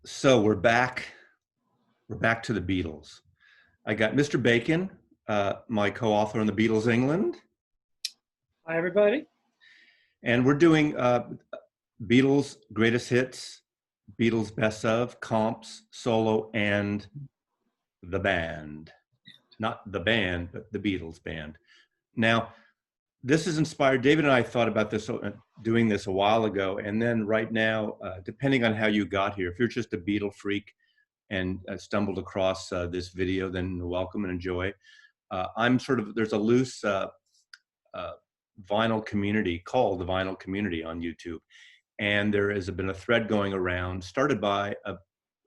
So we're back. We're back to the Beatles. I got Mr. Bacon, my co-author on the Beatles England, Hi, everybody. and we're doing Beatles greatest hits, Beatles best of, comps, solo, and the band. Not the band, but the Beatles band. Now, this is inspired. David and I thought about this, doing this a while ago, and then right now, depending on how you got here, if you're just a Beatle freak and stumbled across this video, then welcome and enjoy. I'm sort of, there's a loose uh, vinyl community called the Vinyl Community on YouTube. And there has been a thread going around, started by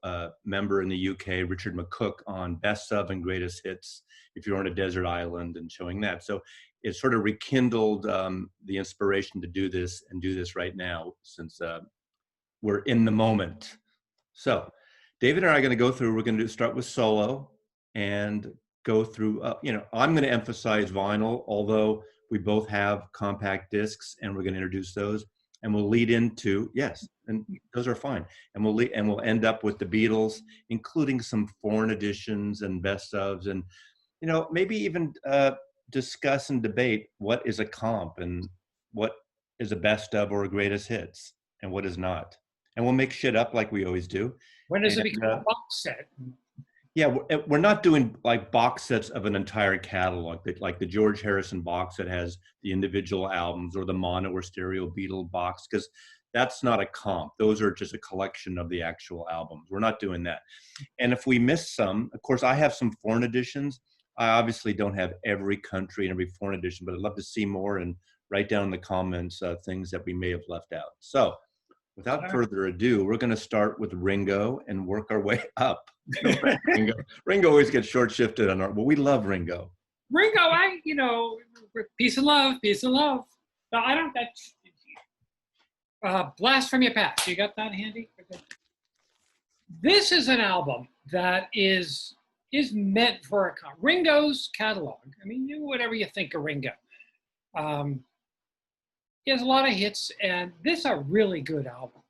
a member in the UK, Richard McCook, on best of and greatest hits if you're on a desert island and showing that. So it sort of rekindled the inspiration to do this and do this right now since we're in the moment. So David and I are going to go through, we're going to start with solo and go through, I'm going to emphasize vinyl, although we both have compact discs and we're going to introduce those and we'll lead into, yes, and those are fine. And we'll end up with the Beatles, including some foreign editions and best ofs and, maybe even discuss and debate what is a comp and what is a best of or a greatest hits and what is not. And we'll make shit up like we always do. When does And, it become a box set? yeah, we're not doing like box sets of an entire catalog, like the George Harrison box that has the individual albums or the mono or stereo Beatle box, because that's not a comp. Those are just a collection of the actual albums. We're not doing that. And if we miss some, of course, I have some foreign editions. I obviously don't have every country and every foreign edition, but I'd love to see more and write down in the comments things that we may have left out. So without further ado, we're going to start with Ringo and work our way up. Ringo always gets short shifted on our, well, we love Ringo. Ringo, peace and love, peace and love. No, I don't, Blast from Your Past. You got that handy? This is an album that is meant for a comp. Ringo's catalog. I mean, whatever you think of Ringo. He has a lot of hits, and this is a really good album.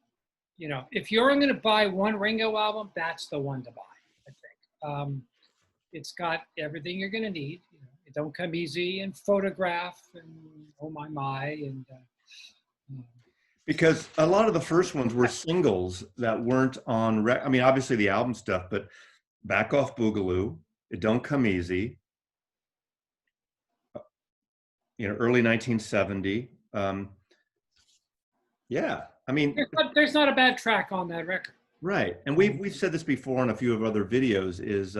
If you're going to buy one Ringo album, that's the one to buy, I think. It's got everything you're going to need. It Don't Come Easy and Photograph and Oh My, and because a lot of the first ones were singles that weren't on, I mean, obviously the album stuff, but Back Off Boogaloo, It Don't Come Easy, early 1970. Yeah, I mean, there's not a bad track on that record. Right, and we've said this before in a few of other videos. Is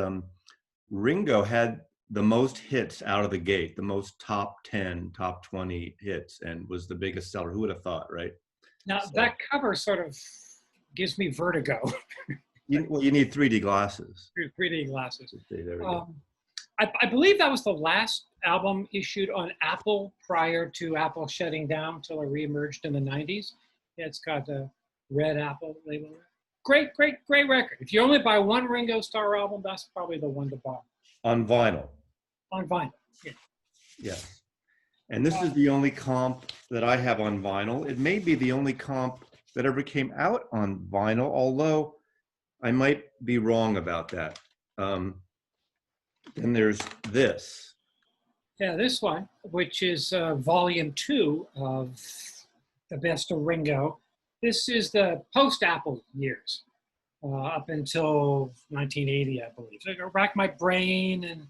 Ringo had the most hits out of the gate, the most top 10, top 20 hits, and was the biggest seller. Who would have thought, right? Now that cover sort of gives me vertigo. You need 3D glasses. 3D glasses. There we go. I believe that was the last album issued on Apple prior to Apple shutting down until it reemerged in the 90s. It's got a red Apple label. Great record. If you only buy one Ringo Starr album, that's probably the one to buy. On vinyl. On vinyl, yeah. Yes. And this is the only comp that I have on vinyl. It may be the only comp that ever came out on vinyl, although I might be wrong about that. Then there's this. Yeah, this one, which is volume 2 of the best of Ringo. This is the post-Apple years, up until 1980, I believe. So I rack my brain and,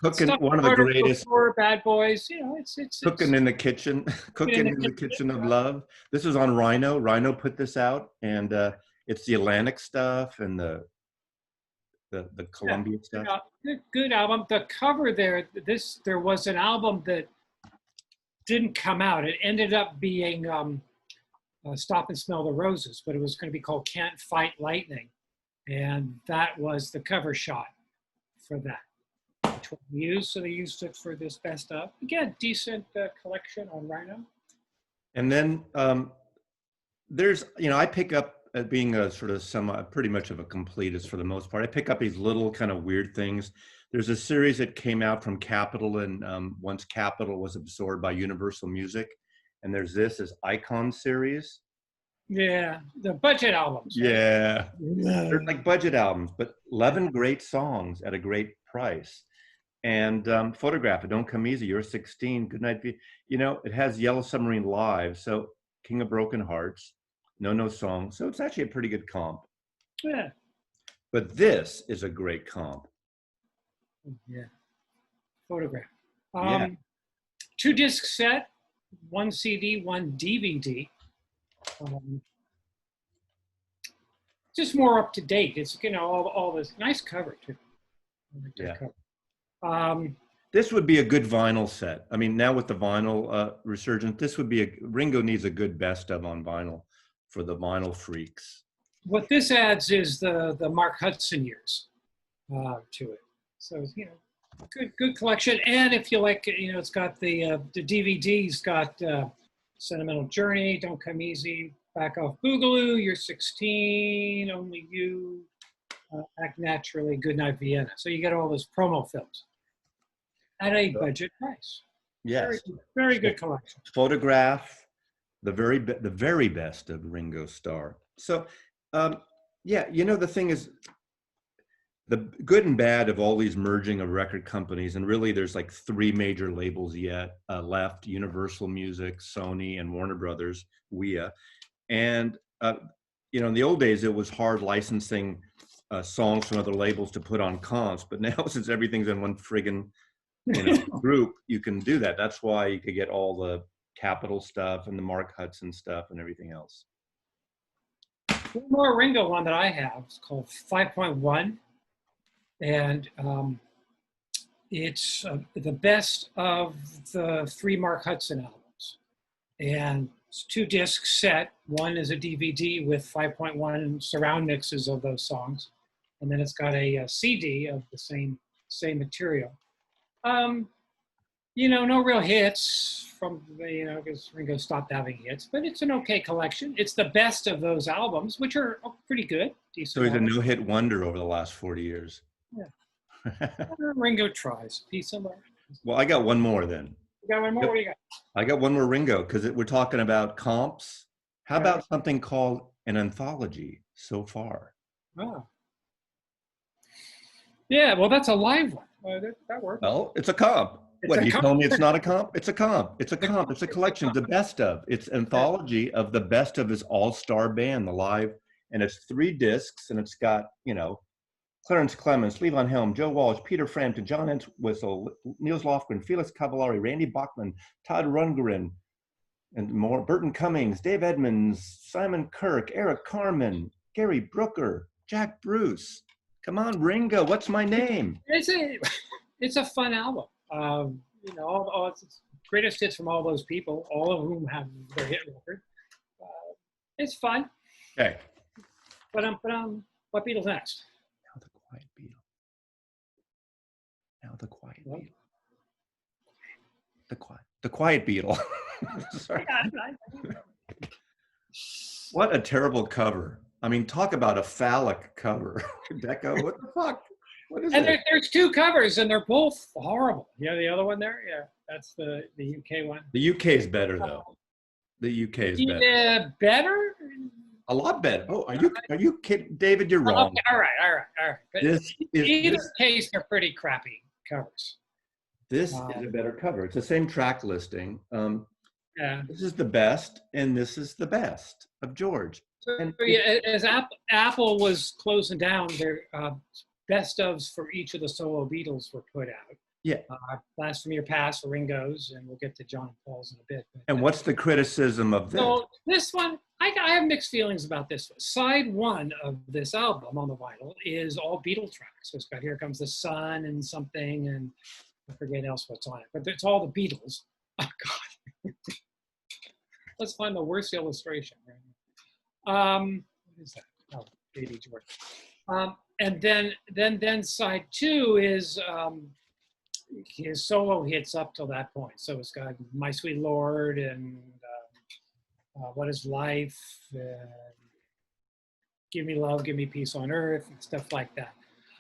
Cooking, one of the greatest. Bad Boys, it's Cooking in the kitchen, cooking in the kitchen of love. This is on Rhino. Rhino put this out, and it's the Atlantic stuff and the Columbia stuff. Good album. The cover there was an album that didn't come out. It ended up being Stop and Smell the Roses, but it was going to be called Can't Fight Lightning. And that was the cover shot for that. So they used it for this best of. Again, decent collection on Rhino. And then there's, I pick up, being a sort of pretty much of a completist for the most part, I pick up these little kind of weird things. There's a series that came out from Capitol, and once Capitol was absorbed by Universal Music, and there's this Icon series, Yeah, the budget albums. Right? Yeah. Yeah. They're like budget albums, but 11 great songs at a great price. And Photograph, It Don't Come Easy, You're 16, Good Night. You know, it has Yellow Submarine Live, so King of Broken Hearts, No Song. So it's actually a pretty good comp. Yeah. But this is a great comp. Yeah. Photograph. Yeah. 2-disc set, 1 CD, 1 DVD. Just more up to date. It's, you know, all this nice cover too. Yeah. Cover. This would be a good vinyl set. I mean, now with the vinyl resurgence, this would be Ringo needs a good best of on vinyl for the vinyl freaks. What this adds is the Mark Hudson years to it. So, you know, good collection. And if you like, you know, it's got the DVD's got Sentimental Journey, Don't Come Easy, Back Off Boogaloo, You're 16, Only You, Act Naturally, Goodnight Vienna. So you get all those promo films at a budget price. Yes. Very good collection. Photograph, the very best of Ringo Starr. So, yeah, you know, the thing is, the good and bad of all these merging of record companies, and really there's like 3 major labels yet left: Universal Music, Sony, and Warner Brothers, WIA. And, you know, in the old days, it was hard licensing songs from other labels to put on comps. But now, since everything's in one friggin' group, you can do that. That's why you could get all the Capitol stuff and the Mark Hudson stuff and everything else. One more Ringo one that I have is called 5.1. And it's the best of the 3 Mark Hudson albums. And it's 2-disc set. One is a DVD with 5.1 surround mixes of those songs. And then it's got a CD of the same material. You know, no real hits from, you know, because Ringo stopped having hits, but it's an okay collection. It's the best of those albums, which are pretty good. Decent. So he's a no-hit wonder over the last 40 years. Yeah. Ringo tries. Peace and love. Well, I got one more then. You got one more? What do you got? I got one more Ringo, because we're talking about comps. How about something called an anthology so far? Oh. Yeah, well, that's a live one. That works. Well, it's a comp. What, you tell me it's not a comp? It's a comp. It's a comp. It's a collection, the best of. It's anthology of the best of his all-star band, the live. And it's 3 discs, and it's got, you know, Clarence Clemens, Levon Helm, Joe Walsh, Peter Frampton, John Entwistle, Niels Lofgren, Felix Cavallari, Randy Bachman, Todd Rundgren, and more, Burton Cummings, Dave Edmunds, Simon Kirk, Eric Carmen, Gary Brooker, Jack Bruce. Come on, Ringo, what's my name? It's a fun album. You know, all it's greatest hits from all those people, all of whom have their hit record. It's fun. Okay. But what Beatles next? Now the Quiet Beatle. Now the Quiet Beatle. The Quiet Beatle. Sorry. What a terrible cover. I mean, talk about a phallic cover. Deco, what the fuck? What is it? There's 2 covers, and they're both horrible. You know the other one there? Yeah, that's the UK one. The UK is better, though. The UK is better. Yeah, better? A lot better. Oh, are you kidding? David, you're wrong. Okay, all right. But either case, they're pretty crappy covers. This is a better cover. It's the same track listing. Yeah. This is the best, and this is the best of George. So, as Apple was closing down, their best ofs for each of the solo Beatles were put out. Yeah. Last From Your Past for Ringo's, and we'll get to John and Paul's in a bit. But, and what's the criticism of this? So this one, I have mixed feelings about this one. Side 1 of this album on the vinyl is all Beatle tracks. So it's got Here Comes the Sun and something, and I forget else what's on it. But it's all the Beatles. Oh, God. Let's find the worst illustration. What is that? Oh, Baby George. And then side 2 is his solo hits up till that point. So it's got My Sweet Lord and What Is Life, Give Me Love, Give Me Peace on Earth, and stuff like that.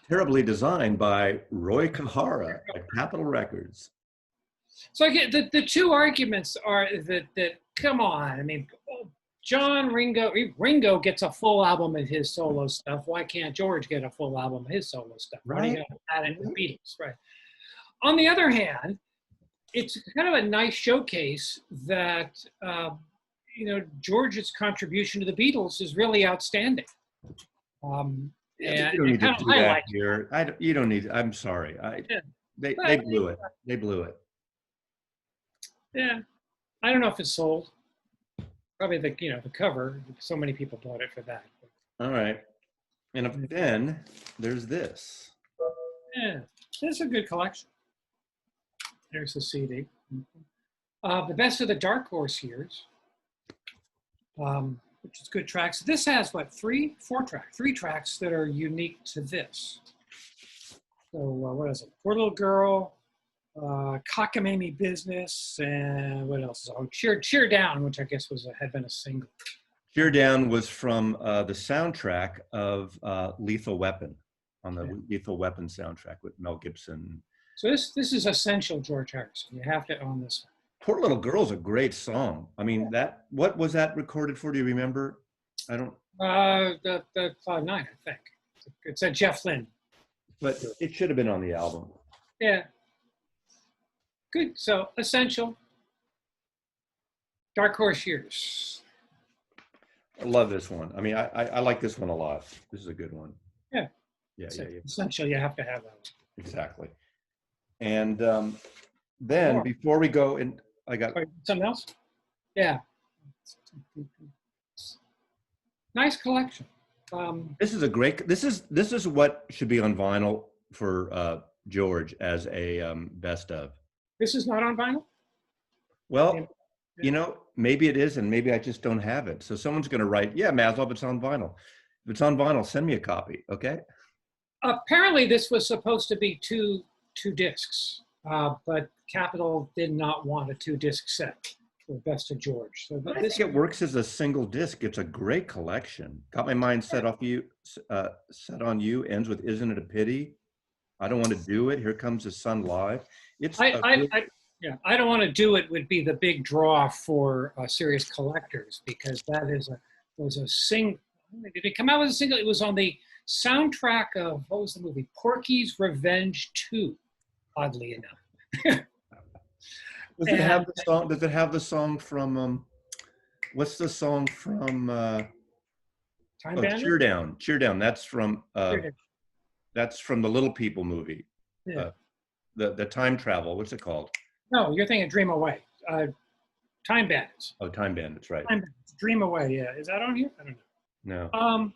Terribly designed by Roy Kahara at Capitol Records. So I get the 2 arguments are that come on, I mean, Ringo gets a full album of his solo stuff. Why can't George get a full album of his solo stuff? Why do you have to add it to the Beatles, right? On the other hand, it's kind of a nice showcase that George's contribution to the Beatles is really outstanding. And you don't need to do that here. You don't need. I'm sorry. They blew it. They blew it. Yeah, I don't know if it's sold. Probably the cover. So many people bought it for that. All right, and then there's this. Yeah, this is a good collection. There's the CD. The best of the Dark Horse years, which is good tracks. This has what, three tracks that are unique to this. So what is it? Poor Little Girl, Cockamamie Business, and what else? Oh, Cheer Down, which I guess had been a single. Cheer Down was from the soundtrack of Lethal Weapon, on the Lethal Weapon soundtrack with Mel Gibson. So this is essential George Harrison. You have to own this one. Poor Little Girl's a great song. I mean, what was that recorded for? Do you remember? I don't. The Cloud 9, I think. It's a Jeff Lynne. But it should have been on the album. Yeah. Good. So essential. Dark Horse years. I love this one. I mean, I like this one a lot. This is a good one. Yeah. Yeah. Essential. You have to have that one. Exactly. And then before we go, and I got something else. Yeah. Nice collection. This is a great. This is what should be on vinyl for George as a best of. This is not on vinyl? Well, maybe it is, and maybe I just don't have it. So someone's going to write, yeah, Maslov, it's on vinyl. If it's on vinyl, send me a copy, okay? Apparently, this was supposed to be two discs, but Capitol did not want a 2-disc set for Best of George. So I think it works as a single disc. It's a great collection. Got My Mind Set on You, ends with Isn't It a Pity? I Don't Want to Do It. Here Comes the Sun Live. I Don't Want to Do It would be the big draw for serious collectors, because that was a single. Did it come out as a single? It was on the soundtrack of, what was the movie? Porky's Revenge 2, oddly enough. Does it have the song? Does it have the song from? What's the song from? Time Bandit? Cheer Down. Cheer Down. That's from. That's from the Little People movie. Yeah. The time travel. What's it called? No, you're thinking Dream Away. Time Bandits. Oh, Time Bandits, right? Time Bandits. Dream Away. Yeah, is that on here? I don't know. No.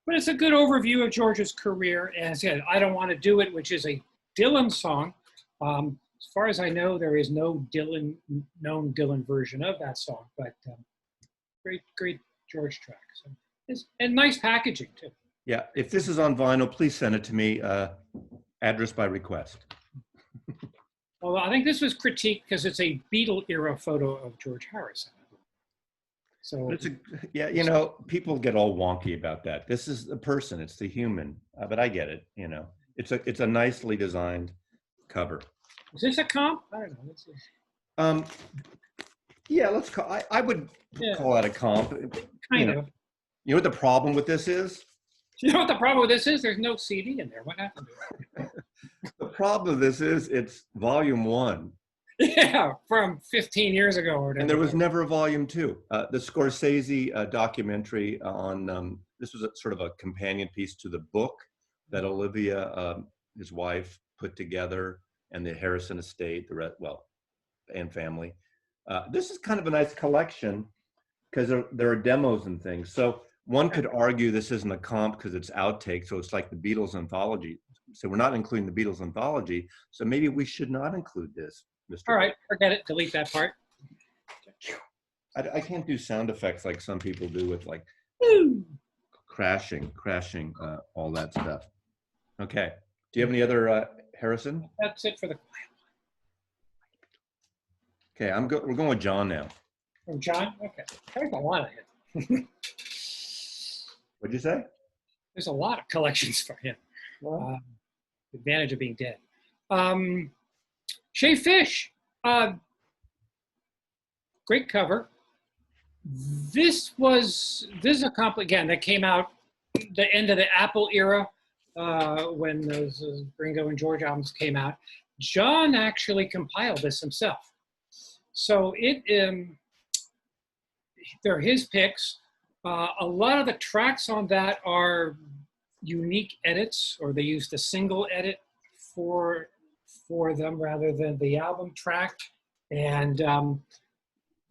But it's a good overview of George's career. And again, I Don't Want to Do It, which is a Dylan song. As far as I know, there is no known Dylan version of that song, but great George track. So and nice packaging too. Yeah, if this is on vinyl, please send it to me, address by request. Well, I think this was critiqued because it's a Beatle era photo of George Harrison. So people get all wonky about that. This is the person, it's the human, but I get it. It's a nicely designed cover. Is this a comp? I don't know. Let's see. Yeah, let's call. I would call that a comp. Kind of. You know what the problem with this is? You know what the problem with this is? There's no CD in there. What happened to it? The problem with this is it's volume 1. Yeah, from 15 years ago or whatever. And there was never a volume 2. The Scorsese documentary on this was sort of a companion piece to the book that Olivia, his wife, put together, and the Harrison estate, and family. This is kind of a nice collection because there are demos and things. So one could argue this isn't a comp because it's outtake, so it's like the Beatles anthology. So we're not including the Beatles anthology, so maybe we should not include this, Mr. All right, forget it, delete that part. I can't do sound effects like some people do with like crashing, all that stuff. Okay, do you have any other Harrison? That's it for the quiet one. Okay, we're going with John now. From John? Okay. There's a lot of him. What'd you say? There's a lot of collections for him. Well, advantage of being dead. Shea Fish. Great cover. This is a again, that came out the end of the Apple era, when those Ringo and George albums came out. John actually compiled this himself. So they're his picks. A lot of the tracks on that are unique edits, or they used a single edit for them rather than the album track. And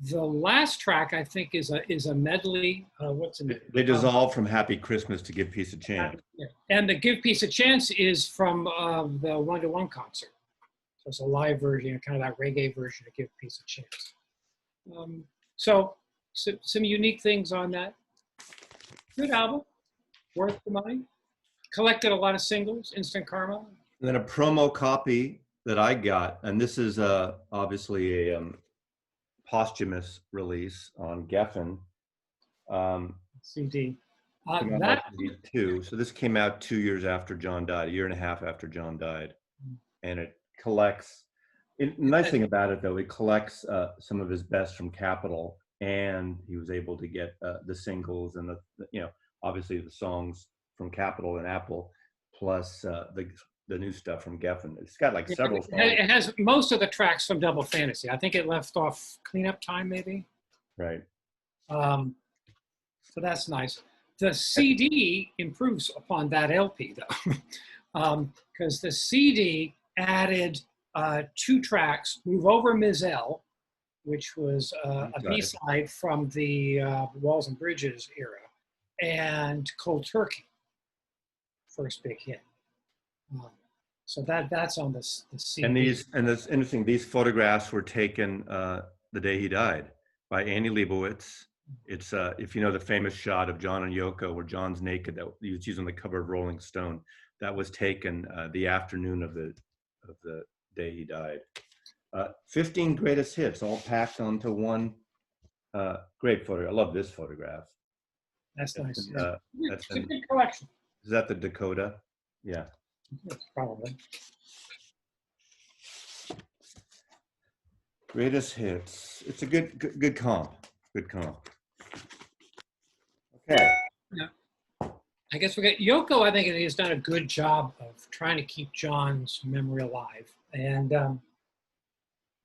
the last track, I think, is a medley. What's in it? They dissolved from Happy Christmas to Give Peace a Chance. And the Give Peace a Chance is from the one-to-one concert. So it's a live version, kind of that reggae version of Give Peace a Chance. So some unique things on that. Good album, worth the money. Collected a lot of singles, Instant Karma. And then a promo copy that I got, and this is obviously a posthumous release on Geffen. CD. Too. So this came out 2 years after John died, a year and a half after John died, and it collects. Nice thing about it, though, it collects some of his best from Capitol, and he was able to get the singles and the obviously the songs from Capitol and Apple, plus the new stuff from Geffen. It's got like several songs. It has most of the tracks from Double Fantasy. I think it left off Cleanup Time, maybe. Right. So that's nice. The CD improves upon that LP, though, because the CD added 2 tracks, Move Over Mizelle, which was a B-side from the Walls and Bridges era, and Cold Turkey, first big hit. So that's on the CD. And it's interesting, these photographs were taken the day he died by Annie Leibovitz. It's if you know the famous shot of John and Yoko where John's naked that he was using the cover of Rolling Stone, that was taken the afternoon of the day he died. 15 greatest hits all packed onto one great photo. I love this photograph. That's nice. It's a good collection. Is that the Dakota? Yeah. Probably. Greatest hits. It's a good comp. Good comp. Okay. Yeah. I guess we got Yoko. I think has done a good job of trying to keep John's memory alive, and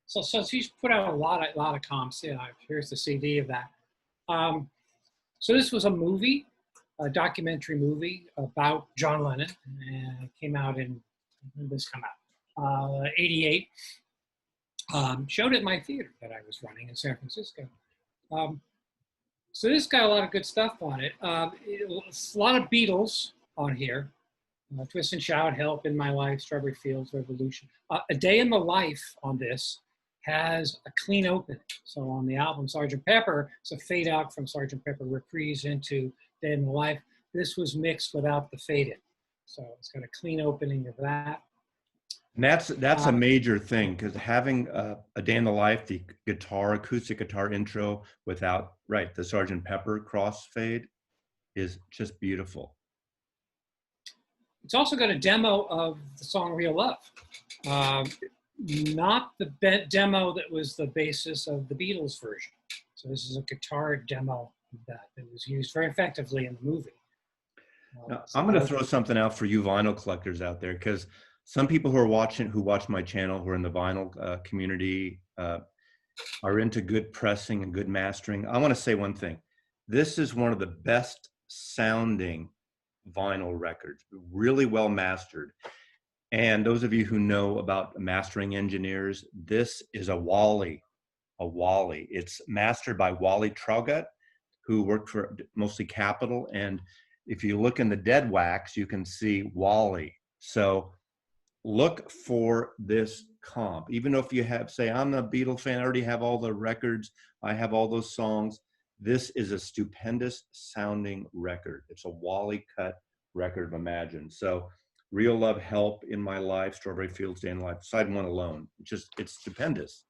so she's put out a lot of comps. Yeah, here's the CD of that. So this was a movie, a documentary movie about John Lennon, and it came out when did this come out? 88. Showed at my theater that I was running in San Francisco. So this got a lot of good stuff on it. A lot of Beatles on here. Twist and Shout, Help, In My Life, Strawberry Fields, Revolution. A Day in the Life on this has a clean opening. So on the album Sgt. Pepper, it's a fade out from Sgt. Pepper Reprise into Day in the Life. This was mixed without the fade in. So it's got a clean opening of that. And that's a major thing, because having A Day in the Life, the acoustic guitar intro without, the Sgt. Pepper crossfade is just beautiful. It's also got a demo of the song Real Love. Not the demo that was the basis of the Beatles version. So this is a guitar demo of that was used very effectively in the movie. Now, I'm going to throw something out for you vinyl collectors out there, because some people who watch my channel, who are in the vinyl community, are into good pressing and good mastering. I want to say one thing. This is one of the best sounding vinyl records, really well mastered. And those of you who know about mastering engineers, this is a Wally. It's mastered by Wally Traugott, who worked for mostly Capitol. And if you look in the dead wax, you can see Wally. So look for this comp. Even if you say, I'm a Beatles fan, I already have all the records, I have all those songs. This is a stupendous sounding record. It's a Wally cut record of Imagine. So Real Love, Help, In My Life, Strawberry Fields, Day in Life, side one alone. It's stupendous.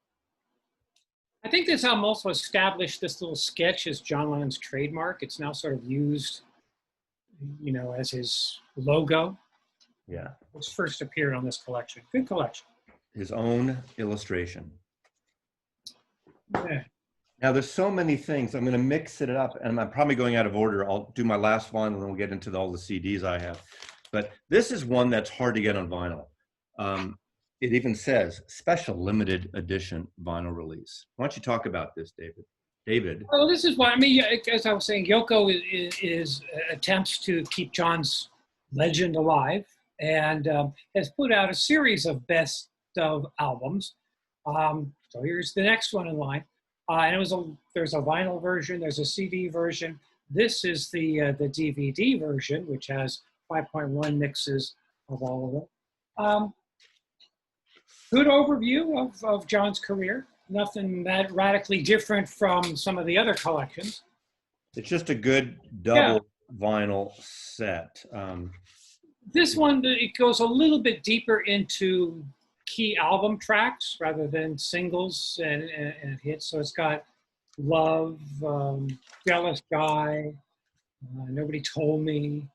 I think this album also established this little sketch as John Lennon's trademark. It's now sort of used, as his logo. Yeah. Which first appeared on this collection. Good collection. His own illustration. Yeah. Now there's so many things. I'm going to mix it up, and I'm probably going out of order. I'll do my last vinyl, and then we'll get into all the CDs I have. But this is one that's hard to get on vinyl. It even says special limited edition vinyl release. Why don't you talk about this, David? David. Well, this is what I mean. As I was saying, Yoko is attempts to keep John's legend alive, and has put out a series of best of albums. So here's the next one in line. And there's a vinyl version, there's a CD version. This is the DVD version, which has 5.1 mixes of all of it. Good overview of John's career. Nothing that radically different from some of the other collections. It's just a good double vinyl set. This one, it goes a little bit deeper into key album tracks rather than singles and hits. So it's got Love, Jealous Guy, Nobody Told Me.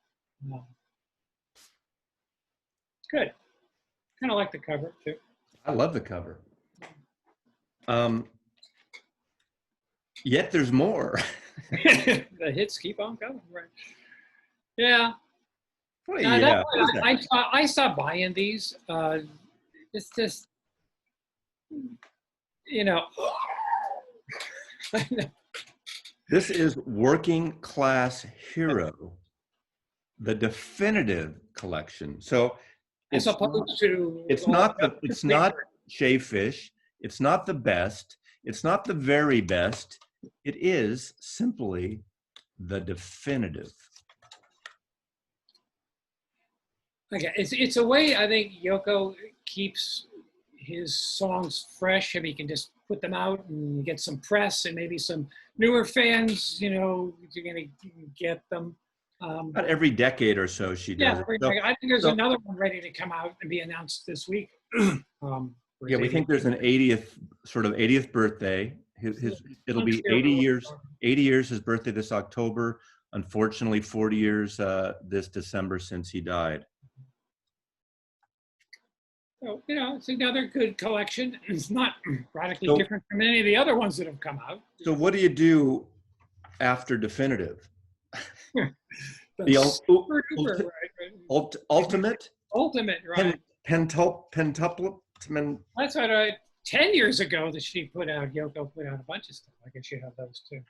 It's good. Kind of like the cover too. I love the cover. Yet there's more. The hits keep on coming, right? Yeah. Well, yeah. I stopped buying these. It's just, you know. This is Working Class Hero, the definitive collection. So as opposed to, it's not Shave Fish. It's not the best. It's not the very best. It is simply the definitive. Okay, it's a way I think Yoko keeps his songs fresh. If he can just put them out and get some press and maybe some newer fans, you know, you're gonna get them. About every decade or so she does. Yeah, I think there's another one ready to come out and be announced this week. Yeah, we think there's an 80th birthday. It'll be 80 years his birthday this October. Unfortunately, 40 years this December since he died. So, you know, it's another good collection. It's not radically different from any of the other ones that have come out. So what do you do after definitive? The ultimate? Ultimate, right. Pentuplet? That's what 10 years ago that Yoko put out a bunch of stuff. I guess you have those too.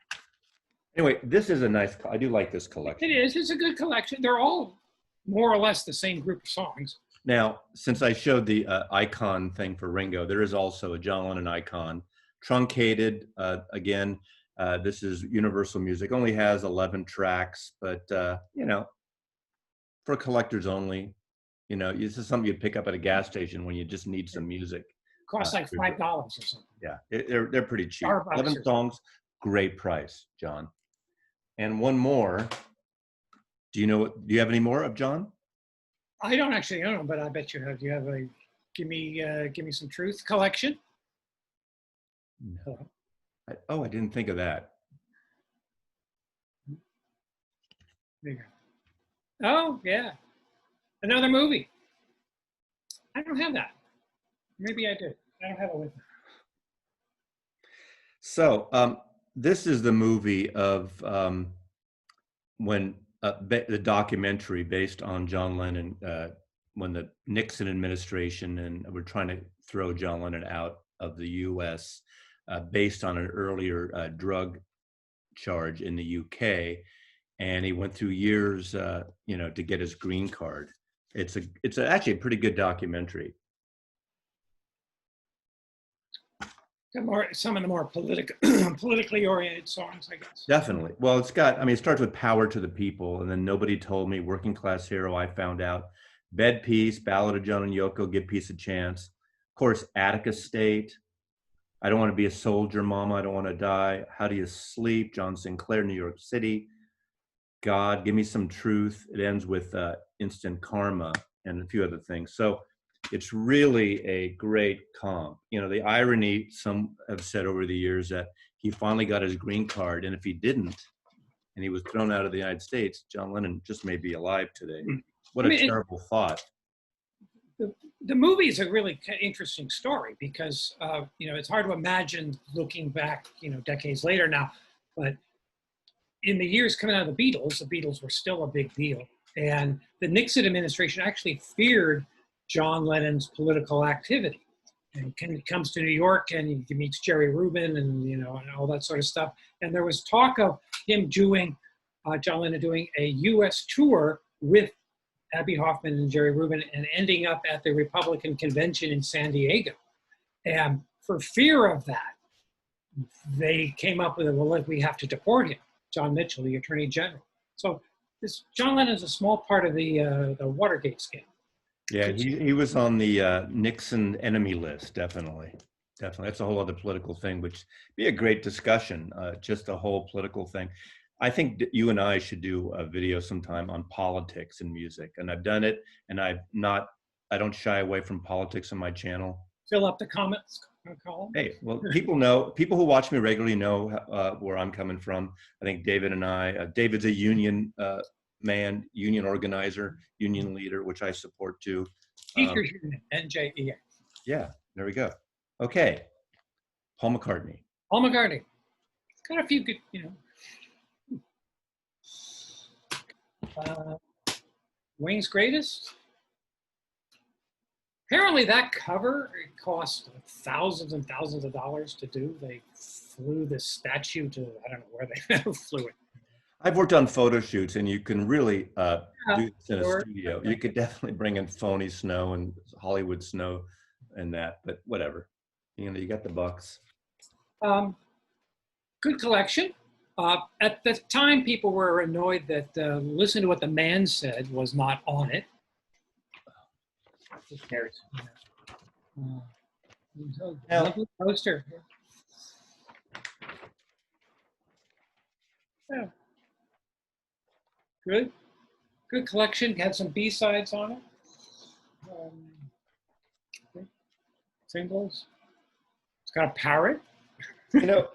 Anyway, this is I do like this collection. It is, it's a good collection. They're all more or less the same group of songs. Now, since I showed the icon thing for Ringo, there is also a John Lennon icon, truncated. Again, this is Universal Music, only has 11 tracks, but, you know, for collectors only, you know, this is something you'd pick up at a gas station when you just need some music. Costs like $5 or something. Yeah, they're pretty cheap. Starbucks 11 songs, great price, John. And one more. Do you have any more of John? I don't actually know, but I bet you have. Do you have a Give Me Some Truth collection? No. I didn't think of that. There you go. Oh, yeah. Another movie. I don't have that. Maybe I did. I don't have it with me. So this is the movie of when the documentary based on John Lennon, when the Nixon administration and we're trying to throw John Lennon out of the U.S. Based on an earlier drug charge in the UK, and he went through years, you know, to get his green card. It's actually a pretty good documentary. Some of the more politically oriented songs, I guess. Definitely. Well, it starts with Power to the People, and then Nobody Told Me, Working Class Hero, I Found Out, Bed Peace, Ballad of John and Yoko, Give Peace a Chance. Of course, Attica State, I Don't Want to Be a Soldier, Mama, I Don't Want to Die, How Do You Sleep, John Sinclair, New York City, God, Give Me Some Truth. It ends with Instant Karma and a few other things. So it's really a great comp. You know, the irony, some have said over the years, that he finally got his green card, and if he didn't, and he was thrown out of the United States, John Lennon just may be alive today. What a terrible thought. the movie is a really interesting story because it's hard to imagine looking back, decades later now, but in the years coming out of the Beatles were still a big deal, and the Nixon administration actually feared John Lennon's political activity. And he comes to New York and he meets Jerry Rubin and all that sort of stuff. And there was talk of him doing John Lennon doing a U.S. tour with Abby Hoffman and Jerry Rubin and ending up at the Republican convention in San Diego. And for fear of that, they came up with we have to deport him. John Mitchell, the Attorney General. So John Lennon is a small part of the Watergate scandal. Yeah, he was on the Nixon enemy list, definitely. Definitely. That's a whole other political thing, which be a great discussion, just a whole political thing. I think that you and I should do a video sometime on politics and music. And I've done it, and I don't shy away from politics on my channel. Fill up the comments column. Hey, well, people who watch me regularly know where I'm coming from. I think David's a union man, union organizer, union leader, which I support too. Teachers Union, NJEA. Yeah, there we go. Okay, Paul McCartney. Paul McCartney. It's got a few good, Wayne's Greatest. Apparently that cover cost thousands and thousands of dollars to do. They flew this statue to, I don't know where they flew it. I've worked on photo shoots, and you can really do this in a studio. You could definitely bring in phony snow and Hollywood snow and that, but whatever. You got the bucks. Good collection. At the time, people were annoyed that Listen to What the Man Said was not on it. Who cares? Lovely poster. Yeah. Good collection. Had some B-sides on it. Singles. It's got a parrot. A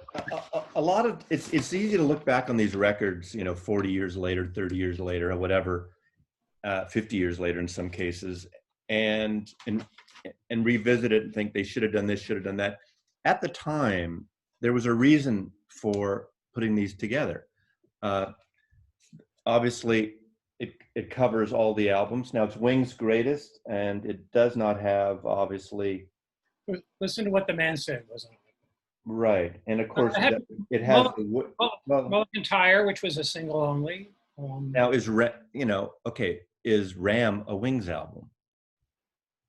lot of it's easy to look back on these records, 40 years later, 30 years later, or whatever, 50 years later in some cases, and revisit it and think they should have done this, should have done that. At the time, there was a reason for putting these together. Obviously, it covers all the albums. Now it's Wing's Greatest, and it does not have, obviously. Listen to What the Man Said wasn't on it. Right, and of course it has Mulligan Tire, which was a single only. Now is Ram a Wings album?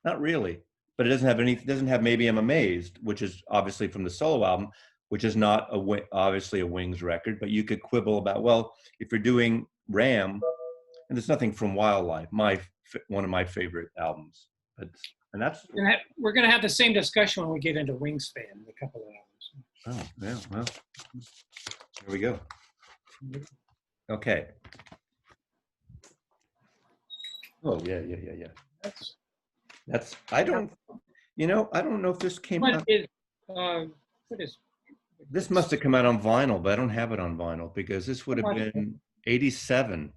Not really, but it doesn't have any. It doesn't have Maybe I'm Amazed, which is obviously from the solo album, which is not obviously a Wings record. But you could quibble about, well, if you're doing Ram, and there's nothing from Wildlife, one of my favorite albums. And that's we're going to have the same discussion when we get into Wingspan in a couple of hours. Oh yeah, well, here we go. Okay. Oh yeah. That's I don't know if this came out. What is? This must have come out on vinyl, but I don't have it on vinyl because this would have been 87.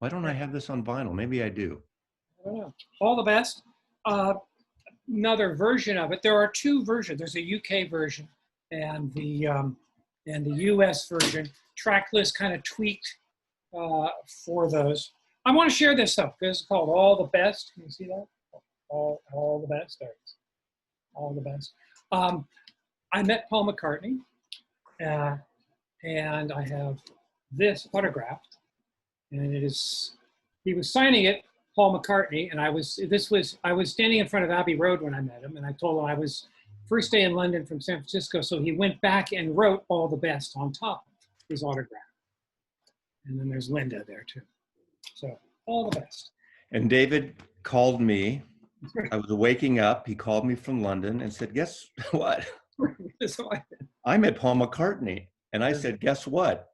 Why don't I have this on vinyl? Maybe I do. I don't know. All the best. Another version of it. There are two versions. There's a UK version and the US version. Track list kind of tweaked for those. I want to share this stuff because it's called All the Best. Can you see that? All the best. There it is. All the best. I met Paul McCartney, and I have this autographed, and he was signing it, Paul McCartney, and I was standing in front of Abbey Road when I met him, and I told him I was first day in London from San Francisco, so he went back and wrote All the Best on top of his autograph. And then there's Linda there too. So all the best. And David called me. I was waking up. He called me from London and said, guess what? I met Paul McCartney. And I said, guess what?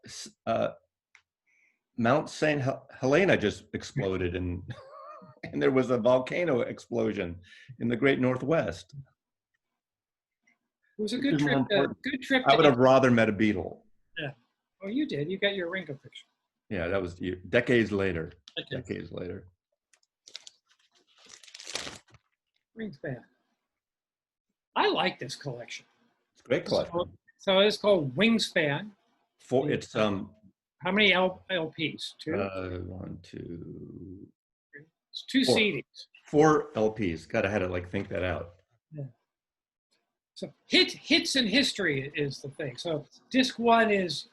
Mount St. Helena just exploded and there was a volcano explosion in the Great Northwest. It was a good trip. Good trip. I would have rather met a Beatle. Yeah. Oh, you did. You got your Ringo picture. Yeah, that was decades later. Decades later. Wingspan. I like this collection. It's a great collection. So it's called Wingspan. It's how many LPs? Two? One, two. It's two Four. CDs. 4 LPs. God, I had to like think that out. Yeah. So hits in history is the thing. So disc 1 is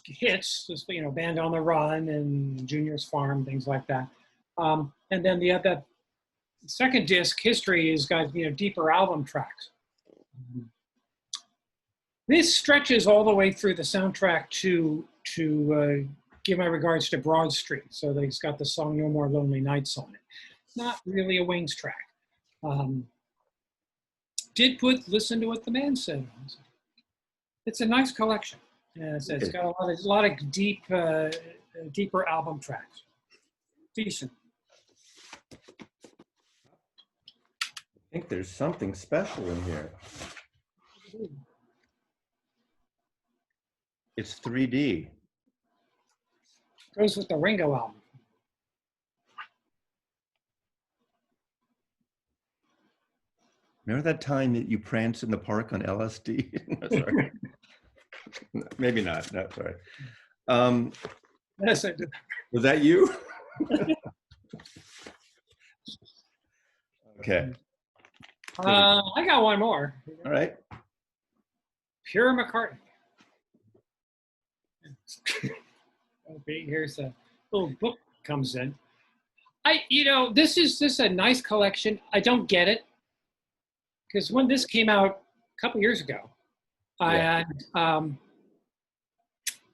hits, just, you know, Band on the Run and Junior's Farm, things like that. And then the second disc, History, has got, you know, deeper album tracks. This stretches all the way through the soundtrack to Give My Regards to Broad Street. So it's got the song No More Lonely Nights on it. Not really a Wings track. Did listen to what the man said. It's a nice collection. Yeah, it's got a lot of deeper album tracks. Decent. I think there's something special in here. It's 3D. Goes with the Ringo album. Remember that time that you pranced in the park on LSD? Sorry. Maybe not. No, sorry. Yes, I did. Was that you? Okay. I got one more. All right. Pierre McCartney. Okay, here's a little book comes in. This is a nice collection. I don't get it, because when this came out a couple years ago, and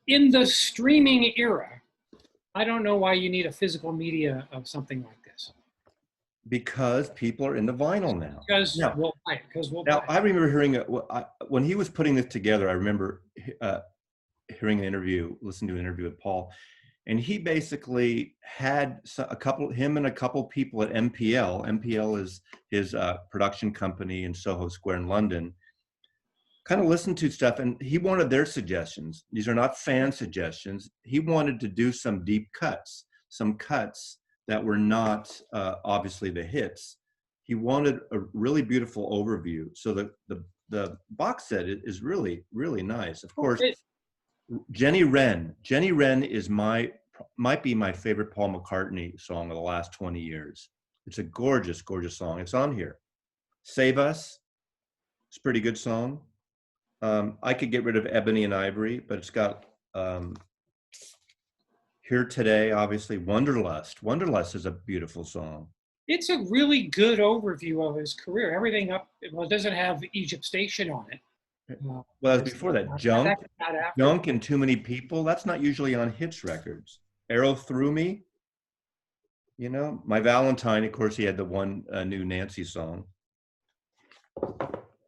in the streaming era, I don't know why you need a physical media of something like this. Because people are into vinyl now. Because we'll buy it. I remember hearing when he was putting this together. I remember hearing listening to an interview with Paul, and he basically had him and a couple people at MPL. MPL is his production company in Soho Square in London. Kind of listened to stuff, and he wanted their suggestions. These are not fan suggestions. He wanted to do some deep cuts, some cuts that were not obviously the hits. He wanted a really beautiful overview. So the box set is really, really nice. Of course, Jenny Wren is might be my favorite Paul McCartney song of the last 20 years. It's a gorgeous, gorgeous song. It's on here. Save Us. It's a pretty good song. I could get rid of Ebony and Ivory, but it's got Here Today, obviously. Wanderlust. Wanderlust is a beautiful song. It's a really good overview of his career. Everything it doesn't have Egypt Station on it. Well, before that, Junk and Too Many People, that's not usually on hits records. Arrow Through Me, My Valentine, of course, he had the one new Nancy song.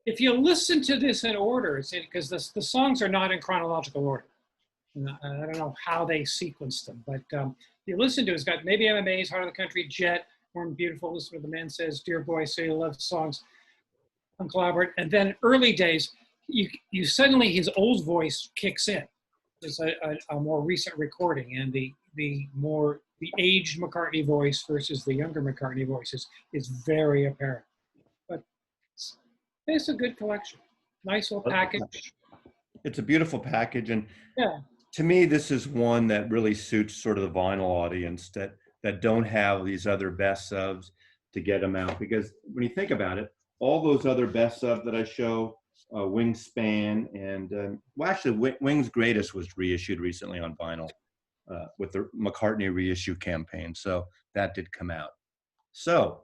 If you listen to this in order, because the songs are not in chronological order. I don't know how they sequenced them, but you listen to it, it's got Maybe I'm Amazed, Heart of the Country, Jet, Warm and Beautiful, Listen to the Man Says, Dear Boy, Say You Love songs, Uncollaborate, and then early days, you suddenly his old voice kicks in. It's a more recent recording, and the aged McCartney voice versus the younger McCartney voice is very apparent. But it's a good collection. Nice little package. It's a beautiful package, and yeah. To me, this is one that really suits sort of the vinyl audience that don't have these other best ofs to get them out. Because when you think about it, all those other best of that I show, Wingspan, and actually Wings Greatest was reissued recently on vinyl with the McCartney reissue campaign. So that did come out. So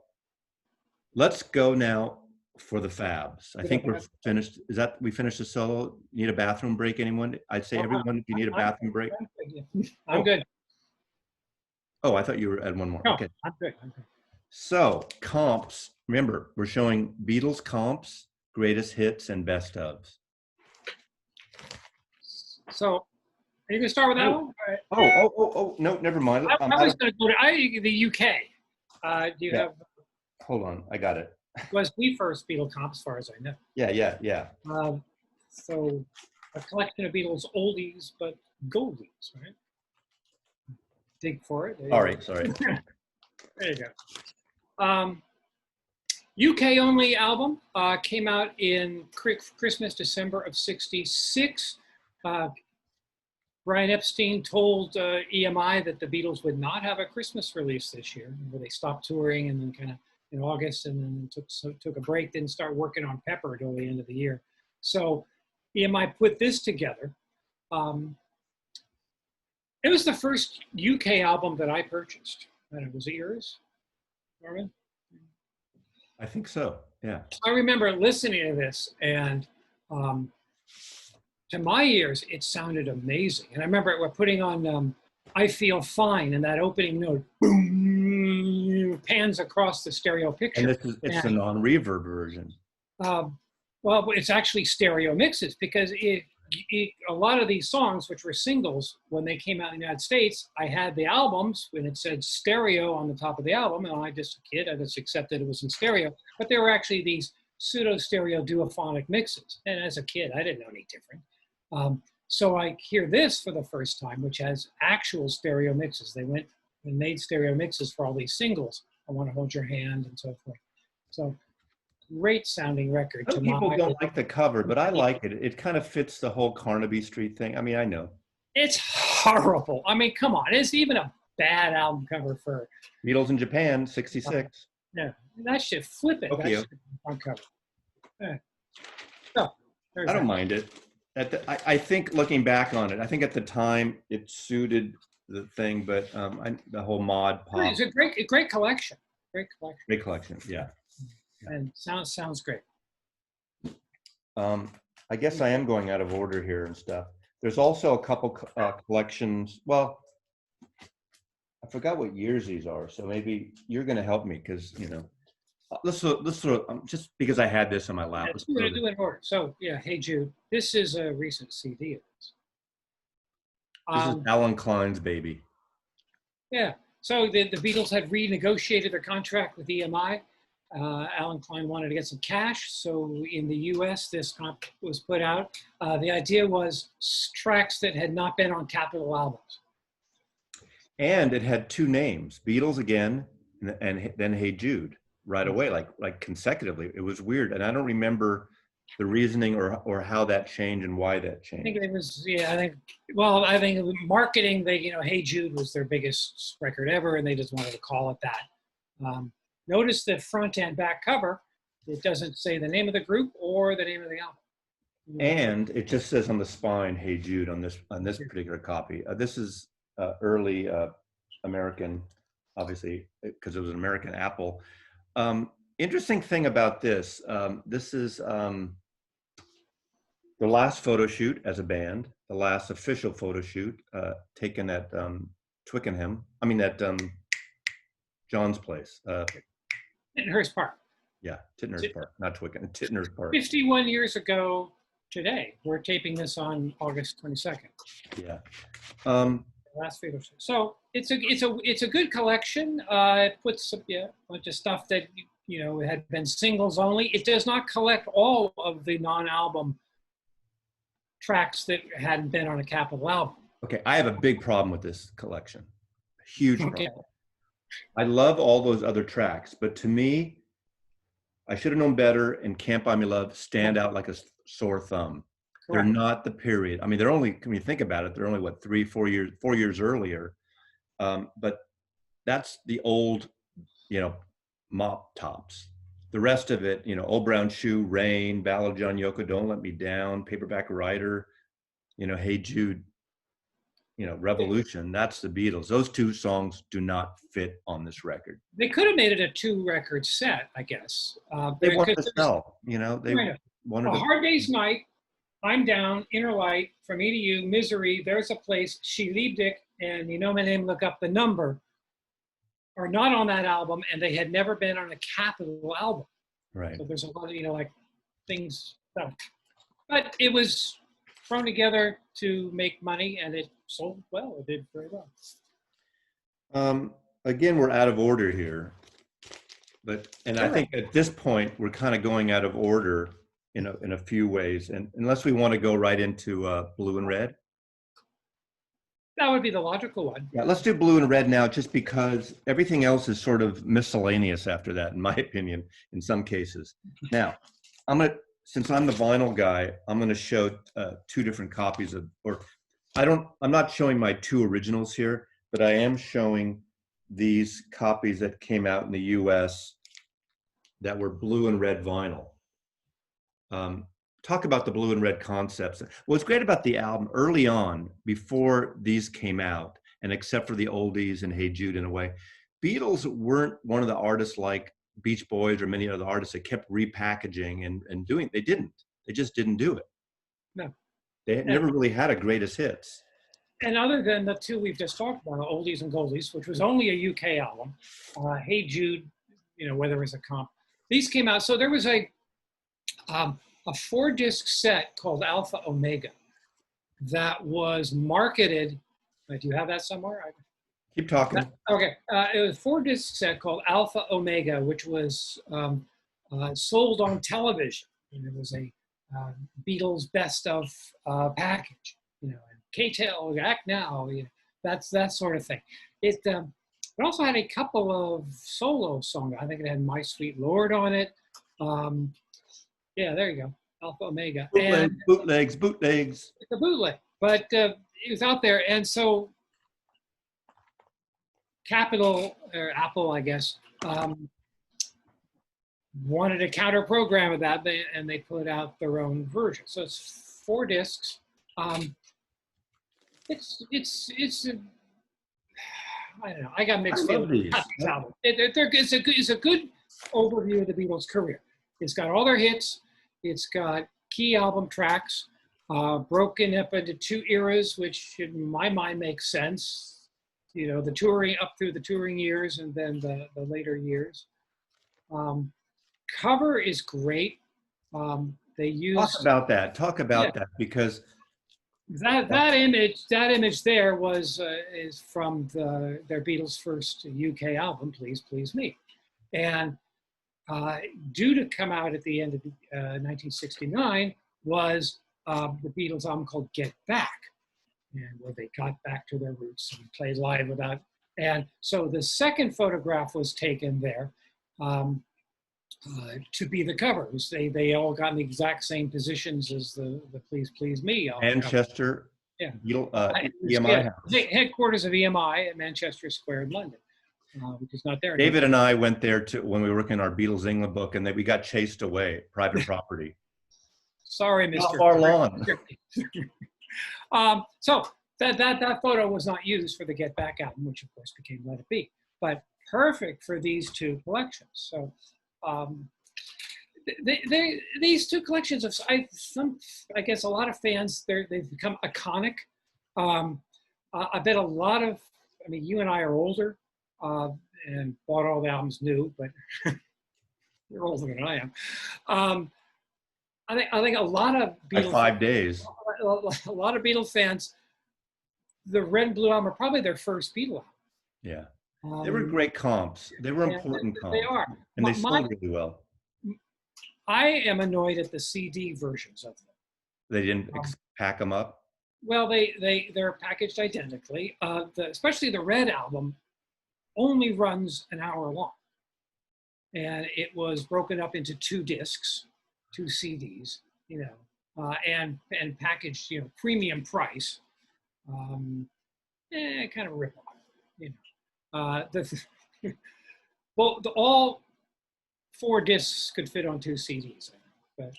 let's go now for the Fabs. I think we're finished. We finished the solo? Need a bathroom break, anyone? I'd say everyone, if you need a bathroom break. I'm good. Oh, I thought you were at one more. No, okay. I'm good. So comps, remember, we're showing Beatles comps, greatest hits, and best ofs. So are you gonna start with that one? Oh, no, never mind. I was gonna go to the UK. Do you have? Hold on, I got it. Was the first Beatle comp, as far as I know. Yeah. So a collection of Beatles oldies but goldies, right? Dig for it. Sorry. There you go. UK only album came out in Christmas, December of '66. Brian Epstein told EMI that the Beatles would not have a Christmas release this year. Where they stopped touring and then kind of in August and then took a break, didn't start working on Pepper until the end of the year. So EMI put this together. It was the first UK album that I purchased. Was it yours, Norman? I think so, yeah. I remember listening to this, and to my ears, it sounded amazing. And I remember we're putting on I Feel Fine, and that opening note, boom, pans across the stereo picture. And it's the non-reverb version. Well, it's actually stereo mixes, because a lot of these songs, which were singles, when they came out in the United States, I had the albums and it said stereo on the top of the album, and I just accepted it was in stereo. But there were actually these pseudo-stereo duophonic mixes, and as a kid, I didn't know any different. So I hear this for the first time, which has actual stereo mixes. They went and made stereo mixes for all these singles. I Want to Hold Your Hand and so forth. So great sounding record. Some people don't like the cover, but I like it. It kind of fits the whole Carnaby Street thing. I mean, I know. It's horrible. I mean, come on. It's even a bad album cover for Beatles in Japan, 66. No, that should flip it. Okay. That should be on cover. So, I don't mind it. I think looking back on it, I think at the time it suited the thing, but the whole mod pop. It's a great collection. Great collection. Great collection, yeah. And sounds great. I guess I am going out of order here and stuff. There's also a couple collections. Well, I forgot what years these are, so maybe you're going to help me because let's just because I had this on my lap. Let's do it in order. So yeah, Hey Jude. This is a recent CD of this. This is Alan Klein's baby. Yeah. So the Beatles had renegotiated their contract with EMI. Alan Klein wanted to get some cash, so in the U.S. this comp was put out. The idea was tracks that had not been on Capitol albums. And it had two names, Beatles again, and then Hey Jude, right away, like consecutively. It was weird, and I don't remember the reasoning or how that changed and why that changed. I think it was, I think marketing, Hey Jude was their biggest record ever, and they just wanted to call it that. Notice the front and back cover. It doesn't say the name of the group or the name of the album. And it just says on the spine, Hey Jude, on this particular copy. This is early American, obviously, because it was an American Apple. Interesting thing about this, this is the last photo shoot as a band, the last official photo shoot taken at Twickenham. I mean, at John's place. Tittenhurst Park. Yeah, Tittenhurst Park, not Twickenham, Tittenhurst Park. 51 years ago today. We're taping this on August 22nd. Yeah. Last photo shoot. So it's a good collection. It puts a bunch of stuff that had been singles only. It does not collect all of the non-album tracks that hadn't been on a Capitol album. Okay, I have a big problem with this collection. Huge problem. I love all those other tracks, but to me, I should have known better, and Can't Buy Me Love stand out like a sore thumb. Correct. They're not the period. I mean, they're only, when you think about it, they're only, what, 4 years earlier. But that's the old, mop tops. The rest of it, Old Brown Shoe, Rain, Ballad of John Yoko, Don't Let Me Down, Paperback Writer, Hey Jude, Revolution, that's the Beatles. Those two songs do not fit on this record. They could have made it a 2-record set, I guess. They wanted to sell, they wanted A Hard Day's Night, I'm Down, Inner Light, From Me to You, Misery, There's a Place, She Liebed It, and You Know My Name, Look Up the Number are not on that album, and they had never been on a Capitol album. Right. So there's a lot of, things. But it was thrown together to make money, and it sold well. It did very well. Again, we're out of order here, I think at this point we're kind of going out of order in a few ways, and unless we want to go right into Blue and Red. That would be the logical one. Yeah, let's do blue and red now, just because everything else is sort of miscellaneous after that, in my opinion, in some cases. Now, since I'm the vinyl guy, I'm gonna show two different copies of, I'm not showing my two originals here, but I am showing these copies that came out in the US that were blue and red vinyl. Talk about the blue and red concepts. What's great about the album early on, before these came out, and except for the oldies and Hey Jude in a way, Beatles weren't one of the artists like Beach Boys or many other artists that kept repackaging and doing. They just didn't do it. No. They never really had a greatest hits. And other than the two we've just talked about, Oldies and Goldies, which was only a UK album, Hey Jude, whether it was a comp, these came out. So there was a 4-disc set called Alpha Omega that was marketed. Do you have that somewhere? Keep talking. Okay. It was a 4-disc set called Alpha Omega, which was sold on television. It was a Beatles best of package, and K-Tel, Act Now, that's that sort of thing. It also had a couple of solo songs. I think it had My Sweet Lord on it. Yeah, there you go, Alpha Omega. Bootlegs. It's a bootleg, but it was out there. And so Capitol, or Apple, I guess, wanted a counter program of that, and they put out their own version. So it's 4 discs. It's I don't know. I got mixed feelings. It's a good overview of the Beatles' career. It's got all their hits. It's got key album tracks, broken up into 2 eras, which in my mind makes sense. The touring up through the touring years and then the later years. Cover is great. They use Talk about that, because that image there is from their Beatles' first UK album, Please Please Me, and due to come out at the end of 1969 was the Beatles album called Get Back, and where they got back to their roots and played live without. And so the second photograph was taken there to be the cover. They all got in the exact same positions as the Please Please Me album. Manchester, yeah. EMI house. Headquarters of EMI at Manchester Square in London. Which is not there anymore. David and I went there when we were working on our Beatles England book, and we got chased away, private property. Sorry, Mr. Not far lawn. So that photo was not used for the Get Back album, which of course became Let It Be, but perfect for these 2 collections. So these 2 collections of I guess a lot of fans, they've become iconic. I bet a lot of, you and I are older. And bought all the albums new, but you're older than I am. I think a lot of Beatles, 5 days. A lot of Beatles fans, the Red and Blue album are probably their first Beatle album. Yeah, they were great comps. They were important comps. They are, and they sold really well. I am annoyed at the CD versions of them. They didn't pack them up. Well, they're packaged identically. Especially the Red album only runs an hour long, and it was broken up into 2 discs, 2 CDs, and packaged, premium price, kind of rip off, well, all 4 discs could fit on 2 CDs, but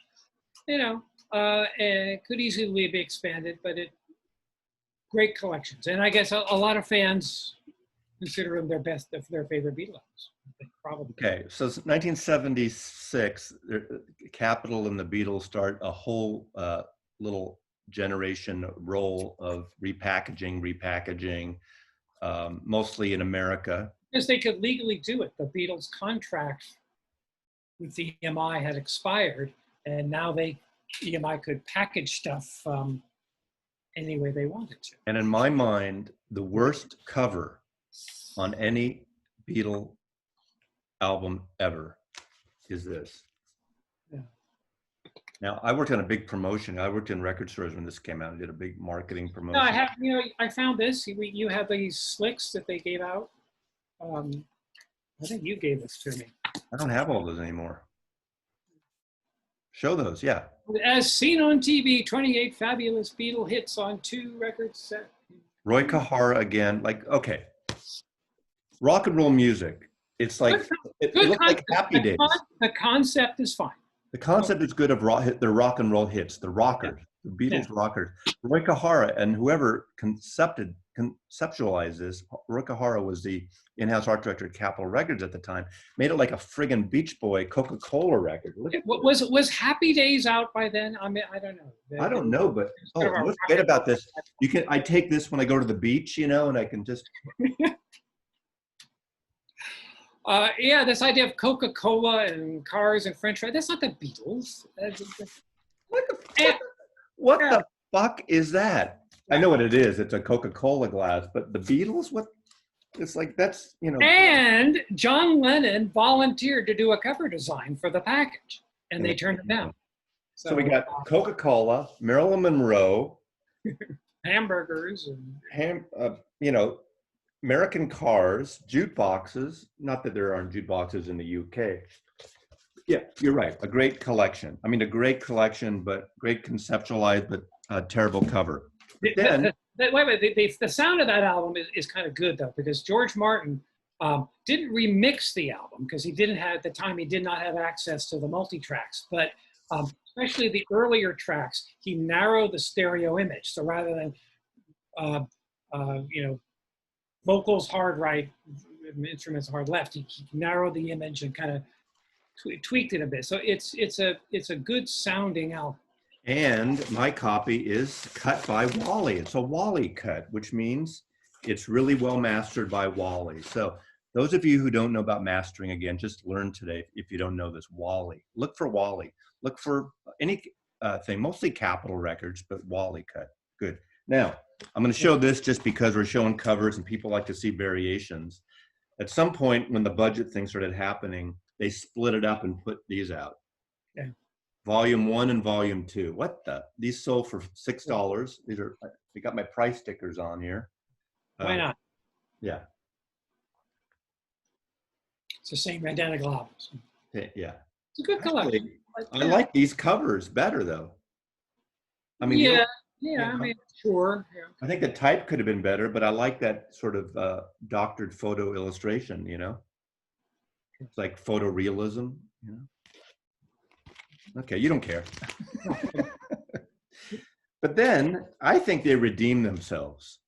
it could easily be expanded, but great collections, and I guess a lot of fans consider them their favorite Beatles. Probably. Okay, so 1976, Capitol and the Beatles start a whole little generation role of repackaging, mostly in America. Because they could legally do it. The Beatles' contract with the EMI had expired, and now EMI could package stuff any way they wanted to. And in my mind, the worst cover on any Beatle album ever is this. Yeah. Now, I worked on a big promotion. I worked in record stores when this came out. I did a big marketing No, I promotion. have, you know, I found this. You have these slicks that they gave out. I think you gave this to me. I don't have all those anymore. Show those, yeah. As seen on TV, 28 fabulous Beatle hits on 2 record set. Roy Kahara again, like, okay. Rock and roll music. It's like, it looks like Happy Days. The concept is fine. The concept is good of their rock and roll hits, the rockers, the Beatles rockers. Roy Kahara and whoever conceptualized this, Roy Kahara was the in-house art director at Capitol Records at the time, made it like a friggin' Beach Boy Coca-Cola record. Was Happy Days out by then? I mean, I don't know. I don't know, but what's great about this? I take this when I go to the beach, you know, and I can just. Yeah, this idea of Coca-Cola and cars and French fries, that's not the Beatles. What the fuck is that? I know what it is. It's a Coca-Cola glass, but the Beatles, what? It's like, that's, you know. And John Lennon volunteered to do a cover design for the package, and they turned it down. So we got Coca-Cola, Marilyn Monroe. Hamburgers. And you know, American cars, jukeboxes. Not that there aren't jukeboxes in the UK. Yeah, you're right. A great collection. I mean, a great collection, but great conceptualized, but a terrible cover. Then, the sound of that album is kind of good, though, because George Martin didn't remix the album because he didn't have, at the time, he did not have access to the multi-tracks. But especially the earlier tracks, he narrowed the stereo image. So rather than, you know, vocals hard right, instruments hard left, he narrowed the image and kind of tweaked it a bit. So it's a good sounding album. And my copy is cut by Wally. It's a Wally cut, which means it's really well mastered by Wally. So those of you who don't know about mastering, again, just learn today. If you don't know this, Wally. Look for Wally. Look for any thing, mostly Capitol Records, but Wally cut. Good. Now, I'm going to show this just because we're showing covers and people like to see variations. At some point when the budget thing started happening, they split it up and put these out. Yeah. Volume 1 and Volume 2. What the? These sold for $6. These are, we got my price stickers on here. Why not? Yeah. It's the same identical albums. Yeah. It's a good collection. I like these covers better, though. I mean, yeah, I mean, sure. Yeah. I think the type could have been better, but I like that sort of doctored photo illustration, you know? It's like photorealism, you know? Okay, you don't care. But then I think they redeem themselves.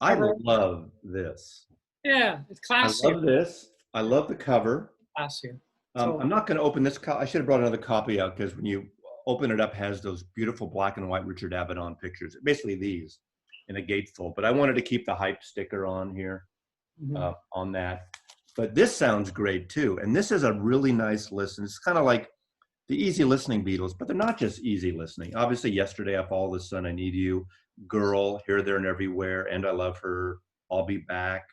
I love this. Yeah, it's classy. I love this. I love the cover. Classy. I'm not going to open this. I should have brought another copy out because when you open it up, it has those beautiful black and white Richard Avedon pictures. Basically these in a gatefold. But I wanted to keep the hype sticker on here, on that. But this sounds great too. And this is a really nice listen. It's kind of like the easy listening Beatles, but they're not just easy listening. Obviously, Yesterday, I Follow the Sun, I Need You, Girl, Here, There, and Everywhere, And I Love Her, I'll Be Back.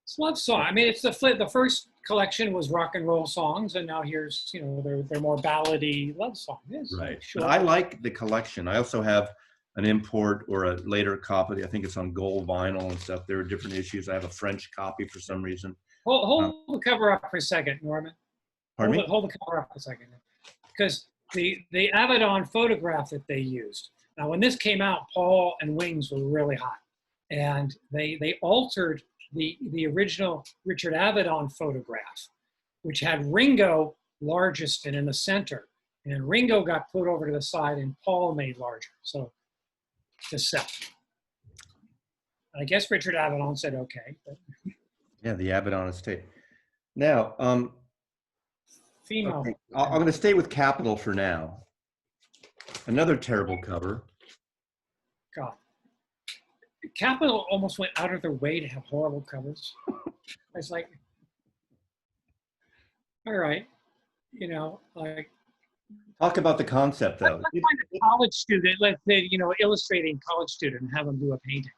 It's love song. I mean, it's the first collection was rock and roll songs, and now here's, you know, they're more ballady love songs. Right. Sure. But I like the collection. I also have an import or a later copy. I think it's on gold vinyl and stuff. There are different issues. I have a French copy for some reason. Hold the cover up for a second, Norman. Pardon me? Hold the cover up for a second. Because the Avedon photograph that they used. Now, when this came out, Paul and Wings were really hot. And they altered the original Richard Avedon photograph, which had Ringo largest and in the center. And Ringo got put over to the side and Paul made larger. So to sell. I guess Richard Avedon said okay. But. Yeah, the Avedon estate. Now, female. Okay. I'm going to stay with Capitol for now. Another terrible cover. God. Capitol almost went out of their way to have horrible covers. It's like, all right, you know, like. Talk about the concept, though. Let's find a college student, let's say, you know, illustrating college student and have them do a painting.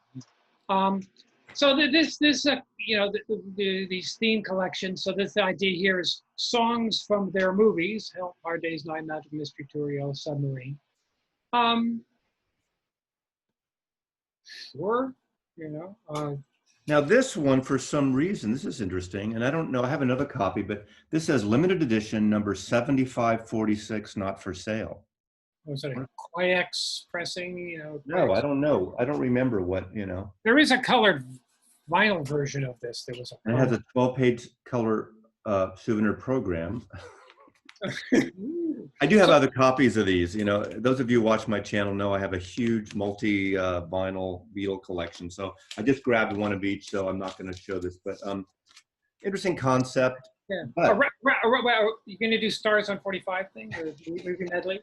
So these theme collections. So this idea here is songs from their movies: Hard Day's Night, Magic Mystery Tour, Yellow Submarine. Sure, Now this one, for some reason, this is interesting, and I don't know, I have another copy, but this says limited edition number 7546, not for sale. Was it a Quax pressing? No, I don't know. I don't remember what, There is a colored vinyl version of this. There was it has a 12-page color souvenir program. I do have other copies of these. Those of you who watch my channel know I have a huge multi-vinyl Beatle collection. So I just grabbed one of each, so I'm not going to show this. But interesting concept. Yeah. You're going to do Stars on 45 thing, or movie medley?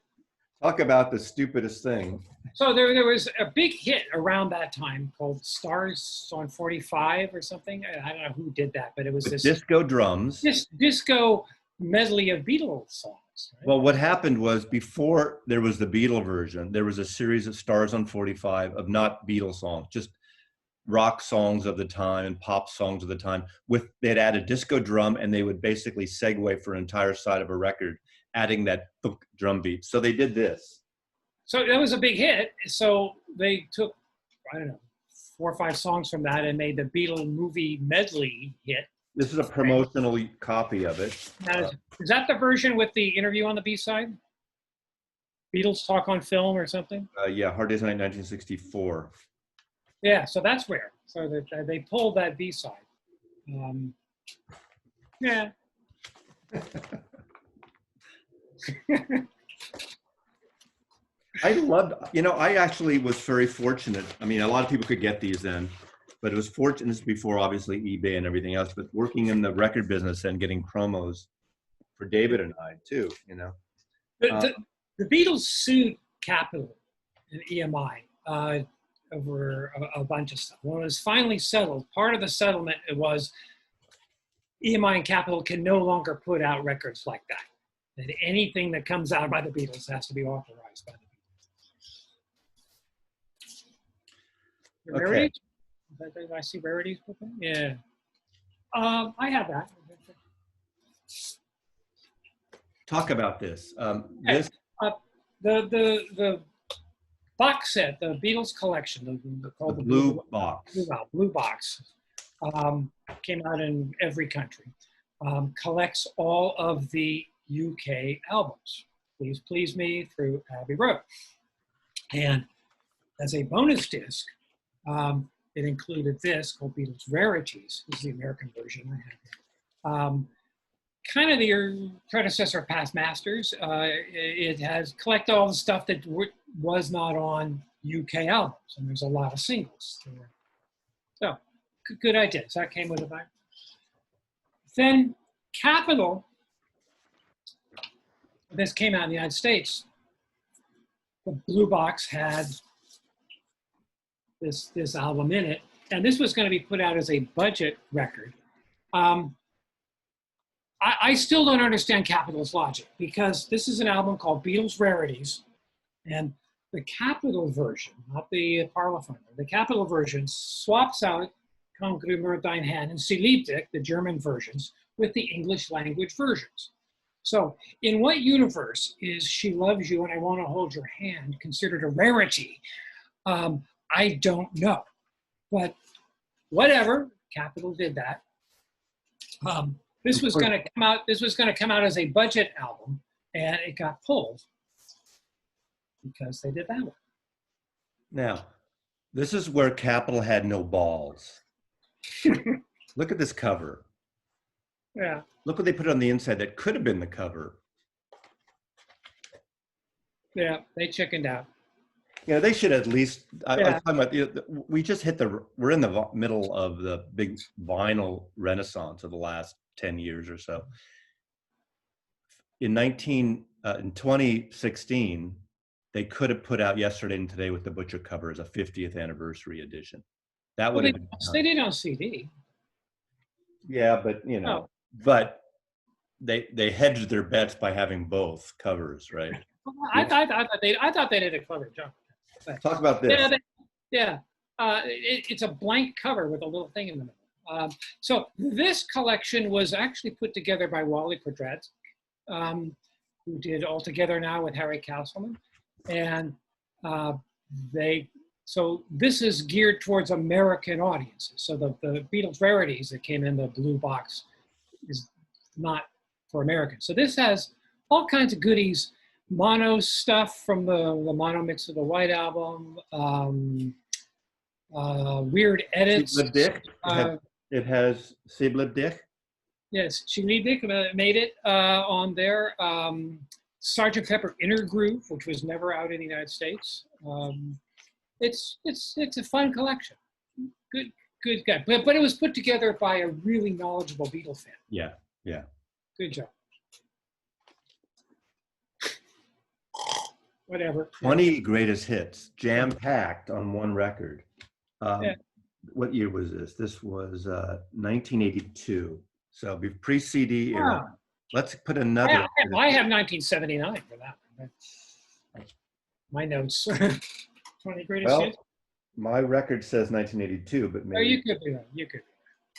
Talk about the stupidest thing. So there was a big hit around that time called Stars on 45 or something. I don't know who did that, but it was this disco drums. Disco medley of Beatles songs. Right? Well, what happened was, before there was the Beatle version, there was a series of Stars on 45 of not Beatles songs, just rock songs of the time and pop songs of the time. They'd add a disco drum, and they would basically segue for an entire side of a record, adding that drum beat. So they did this. So that was a big hit. So they took, I don't know, 4 or 5 songs from that and made the Beatle movie medley hit. This is a promotional copy of it. Now, is that the version with the interview on the B-side? Beatles Talk on Film or something? Yeah, Hard Day's Night, 1964. Yeah, so that's rare. So they pulled that B-side. Yeah. I actually was very fortunate. I mean, a lot of people could get these then, but it was fortunate. This is before, obviously, eBay and everything else, but working in the record business and getting promos for David and I, too, The Beatles sued Capitol and EMI over a bunch of stuff. When it was finally settled, part of the settlement was EMI and Capitol can no longer put out records like that. That anything that comes out by the Beatles has to be authorized by the Beatles. Okay. Rarities? Did I see rarities with them? Yeah. I have that. Talk about this. The box set, the Beatles collection, called the Blue Box. Blue Box, came out in every country. Collects all of the UK albums. Please Please Me through Abbey Road. And as a bonus disc, it included this called Beatles Rarities. This is the American version I have here. Kind of your predecessor, Past Masters. It has collected all the stuff that was not on UK albums, and there's a lot of singles there. So, good idea. So that came with it. Then Capitol, this came out in the United States. The Blue Box had this album in it, and this was going to be put out as a budget record. I still don't understand Capitol's logic, because this is an album called Beatles Rarities, and the Capitol version, not the Parlophone, the Capitol version swaps out Komm Grümer dein Hand and Sie liebt dich, the German versions, with the English language versions. So in what universe is She Loves You and I Want to Hold Your Hand considered a rarity? I don't know, but whatever, Capitol did that. This was going to come out. This was going to come out as a budget album, and it got pulled because they did that one. Now, this is where Capitol had no balls. Look at this cover. Yeah. Look what they put on the inside that could have been the cover. Yeah, they chickened out. They should at least. I was Yeah. talking about. We just hit we're in the middle of the big vinyl renaissance of the last 10 years or so. In 2016, they could have put out Yesterday and Today with the Butcher cover as a 50th anniversary edition. That would have been. They did on CD. Yeah, but but they hedged their bets by having both covers, right? I thought they did a clever job. Talk about this. Yeah. it's a blank cover with a little thing in the middle. So this collection was actually put together by Wally Quadrat, who did All Together Now with Harry Castleman. And so this is geared towards American audiences. So the Beatles Rarities that came in the blue box is not for Americans. So this has all kinds of goodies, mono stuff from the mono mix of the White Album, weird edits. It has Siblib Dich. Yes, Siblib Dich made it on there. Sgt. Pepper Inner Groove, which was never out in the United States. It's a fun collection. Good guy. But it was put together by a really knowledgeable Beatles fan. Yeah, yeah. Good job. Whatever. 20 greatest hits, jam-packed on one record. Yeah. What year was this? This was 1982. So pre-CD era. Ah. Let's put another. I have 1979 for that one. My notes. 20 greatest hits. My record says 1982, but maybe. Oh, you could be right. You could.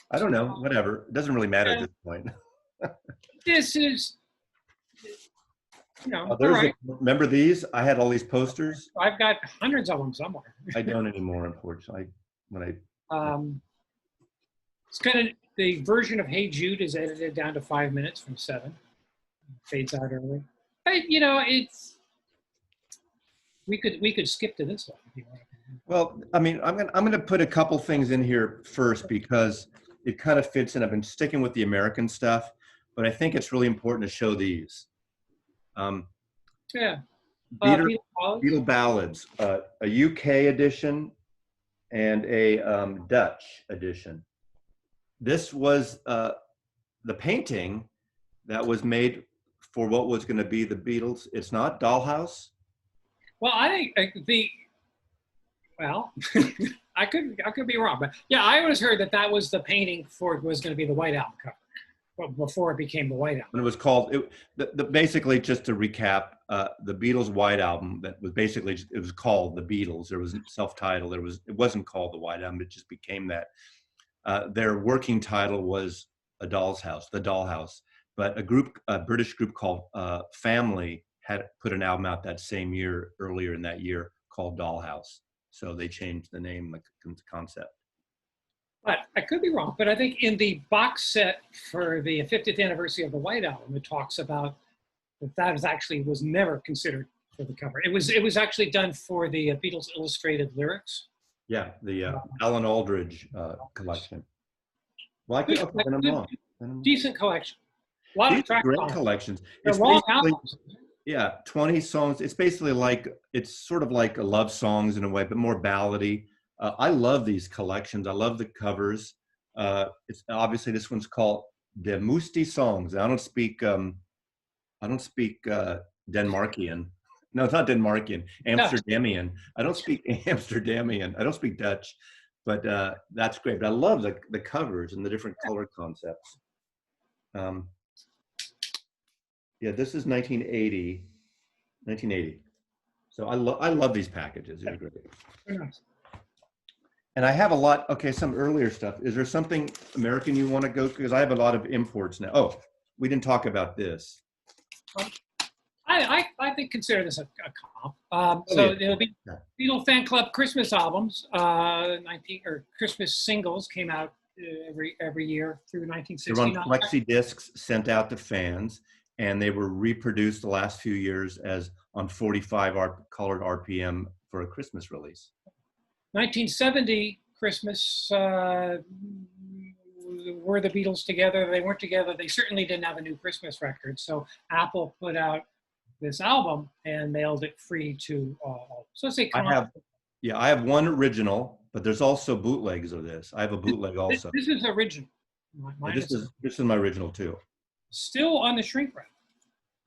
I don't know. Whatever. It doesn't really matter at this point. This is, remember these? I had all these posters. I've got hundreds of them somewhere. I don't anymore, unfortunately. It's kind of, the version of Hey Jude is edited down to 5 minutes from 7. Fades out early. It's, we could skip to this one if you want. Well, I mean, I'm gonna put a couple things in here first because it kind of fits in. I've been sticking with the American stuff, but I think it's really important to show these. Beatle Ballads, a UK edition and a Dutch edition. This was the painting that was made for what was going to be the Beatles. It's not Dollhouse. Well, I think I could be wrong, but yeah, I always heard that was the painting for it was going to be the White Album cover, before it became the White Album. And it was called, basically, just to recap, the Beatles White Album, that was basically, it was called the Beatles. There was self-titled. It wasn't called the White Album. It just became that. Their working title was The Dollhouse. But a British group called Family had put an album out that same year, earlier in that year, called Dollhouse. So they changed the name, the concept. But I could be wrong, but I think in the box set for the 50th anniversary of the White Album, it talks about that was never considered for the cover. It was actually done for the Beatles Illustrated Lyrics. Yeah, the Alan Aldridge collection. Well, then I'm wrong. Decent collection. A lot of track great songs. Collections. They're long albums. Yeah, 20 songs. It's basically it's sort of like a love songs in a way, but more ballady. I love these collections. I love the covers. It's obviously, this one's called De Moesti Songs. I don't speak Denmarkian. No, it's not Denmarkian. Amsterdamian. I don't speak Amsterdamian. I don't speak Dutch, but that's great. But I love the covers and the different color concepts. Yeah, this is 1980. So I love these packages. They're great. Very nice. And I have a lot. Okay, some earlier stuff. Is there something American you want to go? Because I have a lot of imports now. Oh, we didn't talk about this. I think consider this a comp. So it'll be Beatle Fan Club Christmas albums. Christmas singles came out every year through 1969. They're on flexi discs sent out to fans, and they were reproduced the last few years as on 45 colored RPM for a Christmas release. 1970 Christmas, were the Beatles together? They weren't together. They certainly didn't have a new Christmas record. So Apple put out this album and mailed it free to all. So say I have one original, but there's also bootlegs of this. I have a bootleg also. This is original. This is my original too. Still on the shrink wrap.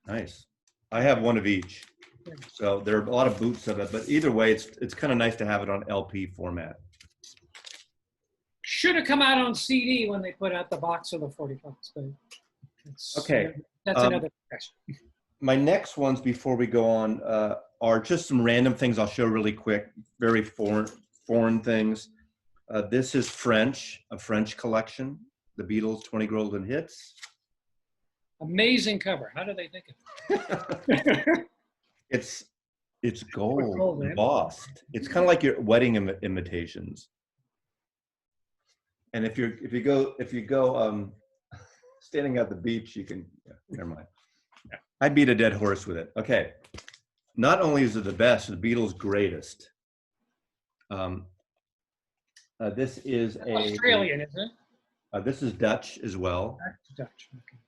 Nice. I have one of each. So there are a lot of boots of it, but either way, it's kind of nice to have it on LP format. Should have come out on CD when they put out the box of the 45s, but okay. That's another question. My next ones before we go on are just some random things I'll show really quick, very foreign things. This is French, a French collection, the Beatles 20 Golden Hits. Amazing cover. How do they think of it? It's gold, Gold, man. embossed. It's kind of like your wedding imitations. And if you go standing at the beach, you can. Yeah, never mind. I beat a dead horse with it. Okay. Not only is it the best, the Beatles' greatest. This is Australian, isn't it? This is Dutch as well. Dutch. Okay.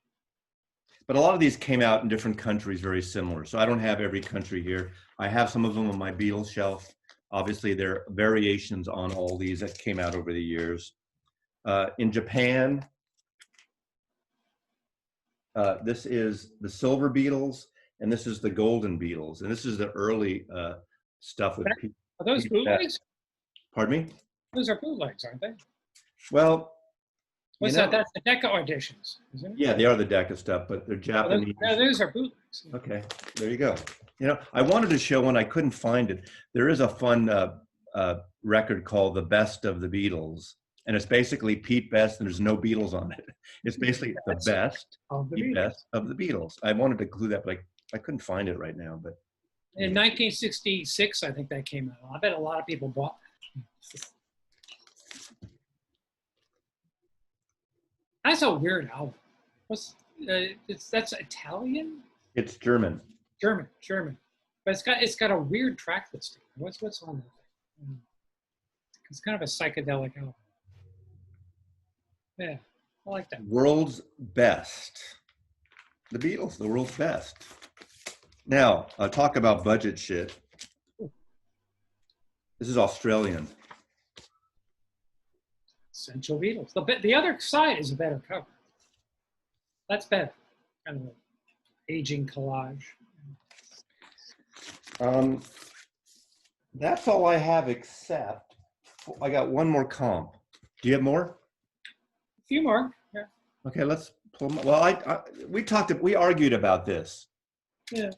But a lot of these came out in different countries very similar. So I don't have every country here. I have some of them on my Beatles shelf. Obviously, there are variations on all these that came out over the years. In Japan, this is the Silver Beatles, and this is the Golden Beatles. And this is the early stuff with people. Are those bootlegs? Pardon me? Those are bootlegs, aren't they? Well, what's that? That's the Decca auditions, isn't it? Yeah, they are the Decca stuff, but they're Japanese. No, those are bootlegs. Okay, there you go. I wanted to show one, I couldn't find it. There is a fun record called The Best of the Beatles, and it's basically Pete Best, and there's no Beatles on it. It's basically the best of the Beatles. I wanted to include that, but I couldn't find it right now. But in 1966, I think that came out. I bet a lot of people bought that. That's a weird album. That's Italian? It's German. German. But it's got a weird track listing. What's on that thing? It's kind of a psychedelic album. Yeah, I like that. World's best. The Beatles, the world's best. Now, talk about budget shit. This is Australian. Essential Beatles. The other side is a better cover. That's better. Kind of an aging collage. That's all I have, except I got one more comp. Do you have more? A few more. Yeah. Okay, let's pull them. Well, we argued about this. Yeah.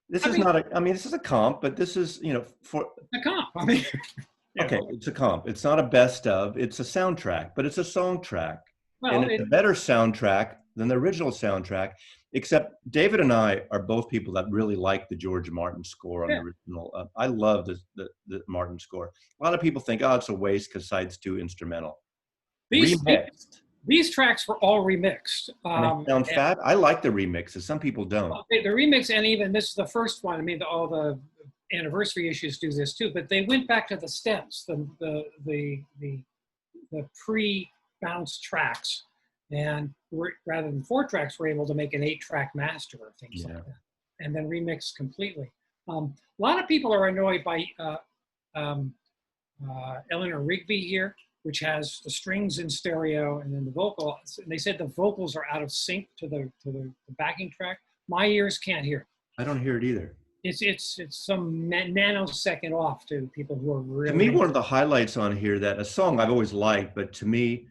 This is a comp, but this is, for a comp. I mean, okay, it's a comp. It's not a best of, it's a soundtrack, but it's a song track. Well, and it's a better soundtrack than the original soundtrack, except David and I are both people that really like the George Martin score on the original. I love the Martin score. A lot of people think, it's a waste because side's too instrumental. These tracks were all remixed. Sound fab. I like the remixes. Some people don't. The remix, and even this is the first one. I mean, all the anniversary issues do this too. But they went back to the stems, the pre-bounce tracks, and rather than 4 tracks, we're able to make an 8-track master or things like that, and then remix completely. A lot of people are annoyed by Eleanor Rigby here, which has the strings in stereo and then the vocal. And they said the vocals are out of sync to the backing track. My ears can't hear it. I don't hear it either. It's some nanosecond off to people who are really. To me, one of the highlights on here, that a song I've always liked, but to me,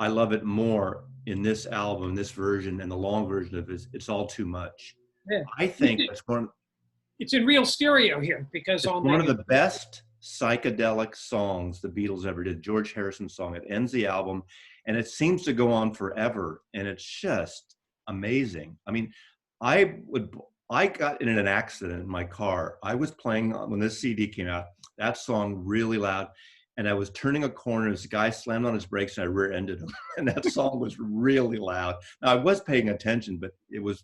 I love it more in this album, this version, and the long version of it. It's All Too Much. Yeah. I think it's in real stereo here because one of the best psychedelic songs the Beatles ever did. George Harrison song. It ends the album, and it seems to go on forever, and it's just amazing. I mean, I got in an accident in my car. I was playing when this CD came out, that song really loud, and I was turning a corner. This guy slammed on his brakes, and I rear-ended him. And that song was really loud. Now, I was paying attention, but it was.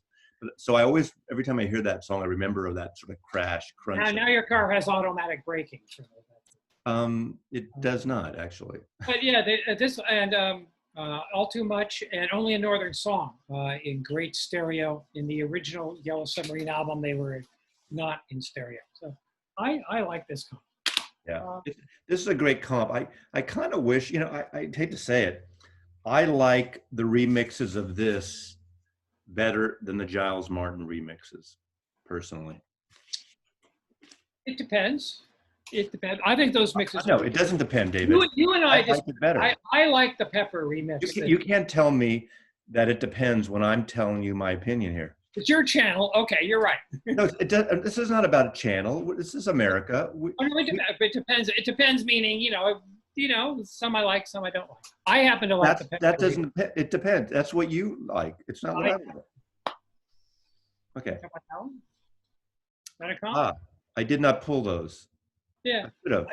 So I always, every time I hear that song, I remember of that sort of crash, crunch. Now your car has automatic braking. It does not, actually. But yeah, this and All Too Much and Only a Northern Song in great stereo. In the original Yellow Submarine album, they were not in stereo. So I like this comp. Yeah, this is a great comp. I kind of wish, I hate to say it, I like the remixes of this better than the Giles Martin remixes, personally. It depends. I think those mixes. No, it doesn't depend, David. You and I like it better. I like the Pepper remix. You can't tell me that it depends when I'm telling you my opinion here. It's your channel. Okay, you're right. No, this is not about a channel. This is America. Oh, no, it depends. It depends, meaning, some I like, some I don't like. I happen to like that doesn't, it depends. That's what you like. It's not what I like. Okay. Is that a comment? I did not pull those. Yeah. I should have.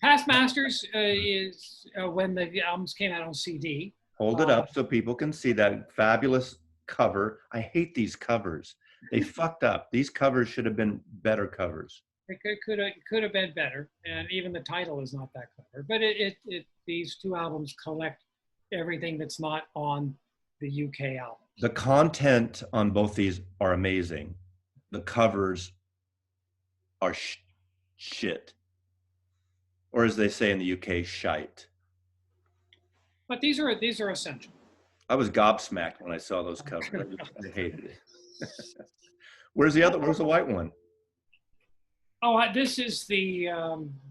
Past Masters is when the albums came out on CD. Hold it up so people can see that fabulous cover. I hate these covers. They fucked up. These covers should have been better covers. It could have been better, and even the title is not that clever. But these two albums collect everything that's not on the UK album. The content on both these are amazing. The covers are shit, or as they say in the UK, shite. But these are essential. I was gobsmacked when I saw those covers. I hated it. Where's the white one? Oh, this is the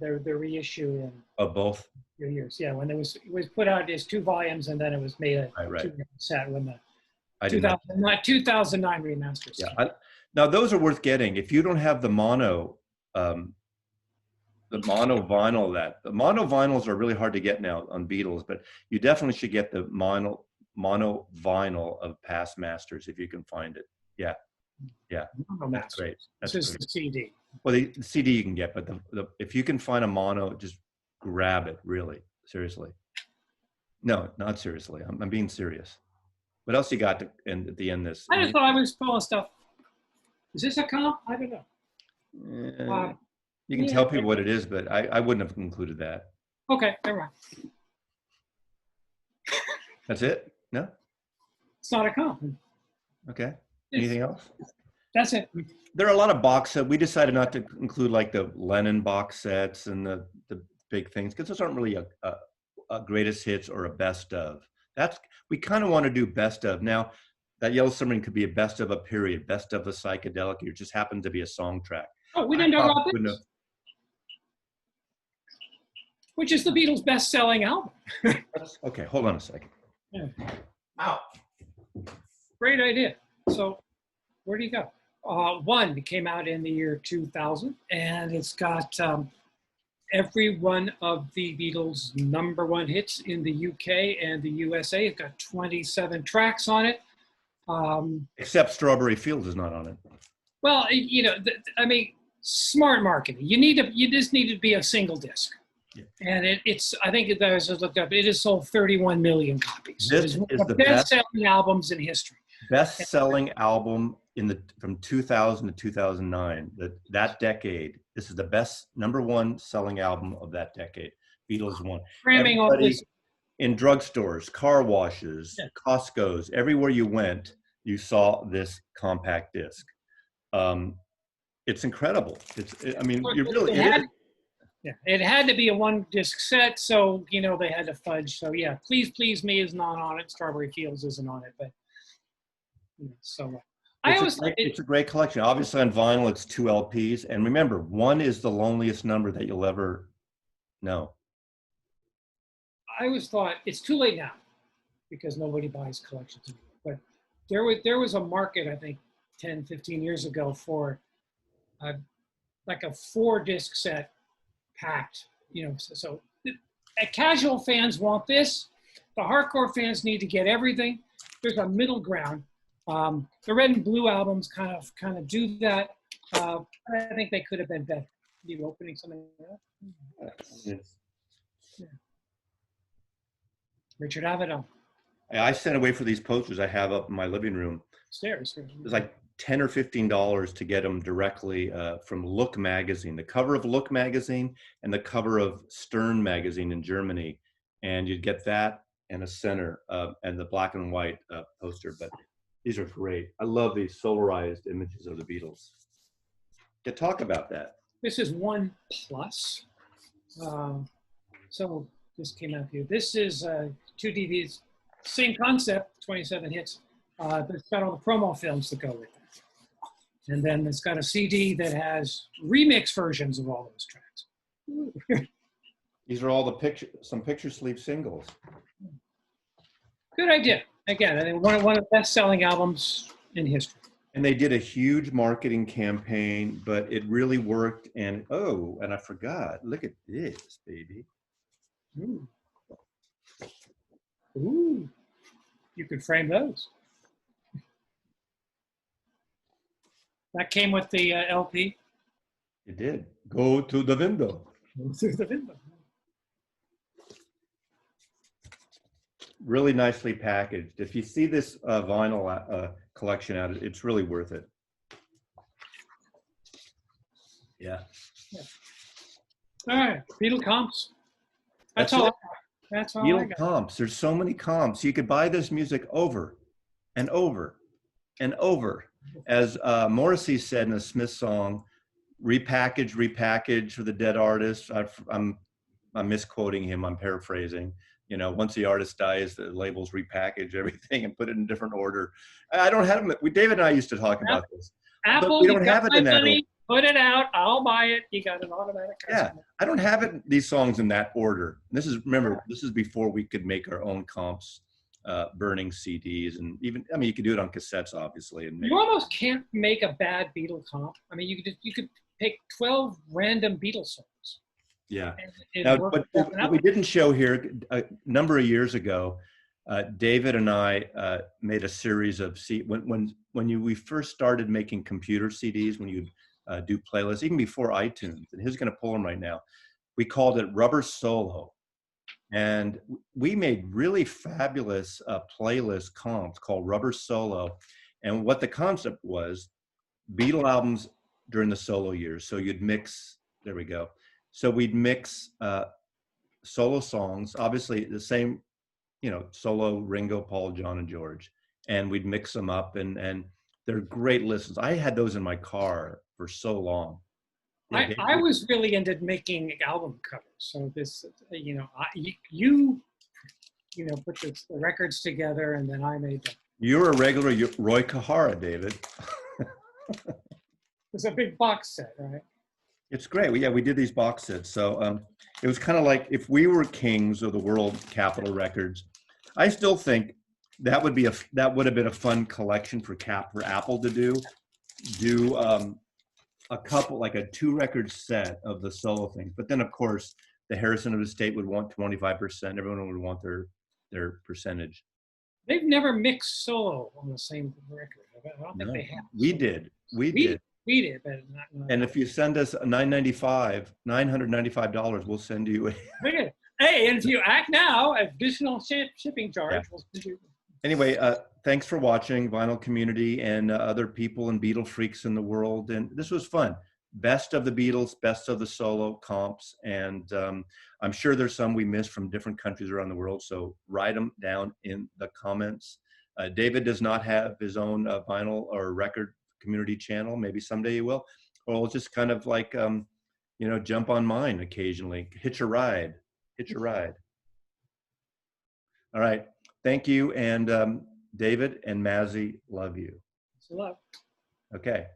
reissue in both years. Yeah, when it was put out as 2 volumes, and then it was made a right. set when the 2009 remasters. Yeah, now those are worth getting if you don't have the mono vinyl. The mono vinyls are really hard to get now on Beatles, but you definitely should get the mono vinyl of Past Masters if you can find it. Yeah. That's great. This is the CD. Well, the CD you can get, but if you can find a mono, just grab it. Really, seriously. No, not seriously. I'm being serious. What else you got at the end? I just thought I was pulling stuff. Is this a comp? I don't know. You can tell people what it is, but I wouldn't have included that. Okay, never mind. That's it? No? It's not a comp. Okay. Anything else? That's it. There are a lot of box sets. We decided not to include like the Lennon box sets and the big things because those aren't really a greatest hits or a best of. We kind of want to do best of. Now, that Yellow Submarine could be a best of a period, best of a psychedelic. It just happened to be a song track. Oh, we didn't know about this. Which is the Beatles' best-selling album. Okay, hold on a second. Yeah. Ow. Great idea. So, where do you go? One came out in the year 2000, and it's got every one of the Beatles' #1 hits in the UK and the USA. It's got 27 tracks on it. Except Strawberry Fields is not on it. Well, I mean, smart marketing. You just need to be a single disc. Yeah. And I think I just looked up, it has sold 31 million copies. This is the best-selling albums in history. Best-selling album from 2000 to 2009. That decade. This is the best #1 selling album of that decade. Beatles won. Cramming all this in drugstores, car washes, Costco's, everywhere you went, you saw this compact disc. It's incredible. It had to be a 1-disc set, so they had to fudge. So yeah, Please Please Me is not on it. Strawberry Fields isn't on it, but it's a great collection. Obviously on vinyl, it's 2 LPs, and remember, 1 is the loneliest number that you'll ever know. I always thought it's too late now because nobody buys collections anymore. But there was a market, I think, 10, 15 years ago for like a 4-disc set packed, so casual fans want this. The hardcore fans need to get everything. There's a middle ground. The Red and Blue albums kind of do that. I think they could have been better. You opening something else? Yes. Yeah. Richard Avedon. I sent away for these posters I have up in my living room. Stairs. It's like $10 or $15 to get them directly from Look magazine, the cover of Look magazine and the cover of Stern magazine in Germany, and you'd get that and a center and the black and white poster. But these are great. I love these solarized images of the Beatles. To talk about that. This is 1+. So this came out here. This is 2 DVDs, same concept, 27 hits. But it's got all the promo films that go with it. And then it's got a CD that has remix versions of all those tracks. These are all some picture sleeve singles. Good idea. Again, I think one of the best-selling albums in history. And they did a huge marketing campaign, but it really worked. And oh, and I forgot, look at this, baby. Ooh. Ooh. You could frame those. That came with the LP. It did. Go to the window. Through the window. Really nicely packaged. If you see this vinyl collection out, it's really worth it. Yeah. All right, Beatle comps. That's That's all. it. That's all I Beatle got. comps. There's so many comps. You could buy this music over and over and over. As Morrissey said in a Smith song, repackage, repackage for the dead artist. I'm misquoting him. I'm paraphrasing. You know, once the artist dies, the labels repackage everything and put it in a different order. I don't have them. David and I used to talk about this. But Apple, we you don't got have it my in that order. money. Put it out. I'll buy it. You got an automatic Yeah, customer. I don't have it, these songs in that order. This is, remember, this is before we could make our own comps, burning CDs, and even, I mean, you could do it on cassettes, obviously. And You almost can't make a bad Beatle comp. I mean, you could pick 12 random Beatles songs. yeah. And Now, work but that what out. we didn't show here, a number of years ago, David and I made a series of we first started making computer CDs, when you do playlists, even before iTunes, and who's going to pull them right now? We called it Rubber Solo. And we made really fabulous playlist comps called Rubber Solo. And what the concept was, Beatle albums during the solo years. So you'd mix, there we go. So we'd mix solo songs, obviously the same, you know, solo Ringo, Paul, John, and George. And we'd mix them up, and they're great listens. I had those in my car for so long. Yeah, I was really into making album covers. So this, you know, you know, put the records together, and then I made them. You're a regular Roy Kahara, David. It's a big box set, right? It's great. Yeah, we did these box sets. So it was kind of like if we were kings of the world, Capitol Records. I still think that would have been a fun collection for Apple to do a couple, like a 2-record set of the solo things. But then, of course, the Harrison of Estate would want 25%. Everyone would want their percentage. They've never mixed solo on the same record. I don't think they have. We did. We did. We did, but not. And if you send us $995, we'll send you a. Hey, and if you act now, additional shipping charge. Yeah. We'll send you. Anyway, thanks for watching, Vinyl Community, and other people and Beatle freaks in the world. And this was fun. Best of the Beatles, best of the solo comps. And I'm sure there's some we missed from different countries around the world. So write them down in the comments. David does not have his own vinyl or record community channel. Maybe someday he will. Or we'll just kind of like, you know, jump on mine occasionally. Hitch a ride. Hitch a ride. All right. Thank you. And David and Mazzy, love you. Thanks a lot. Okay.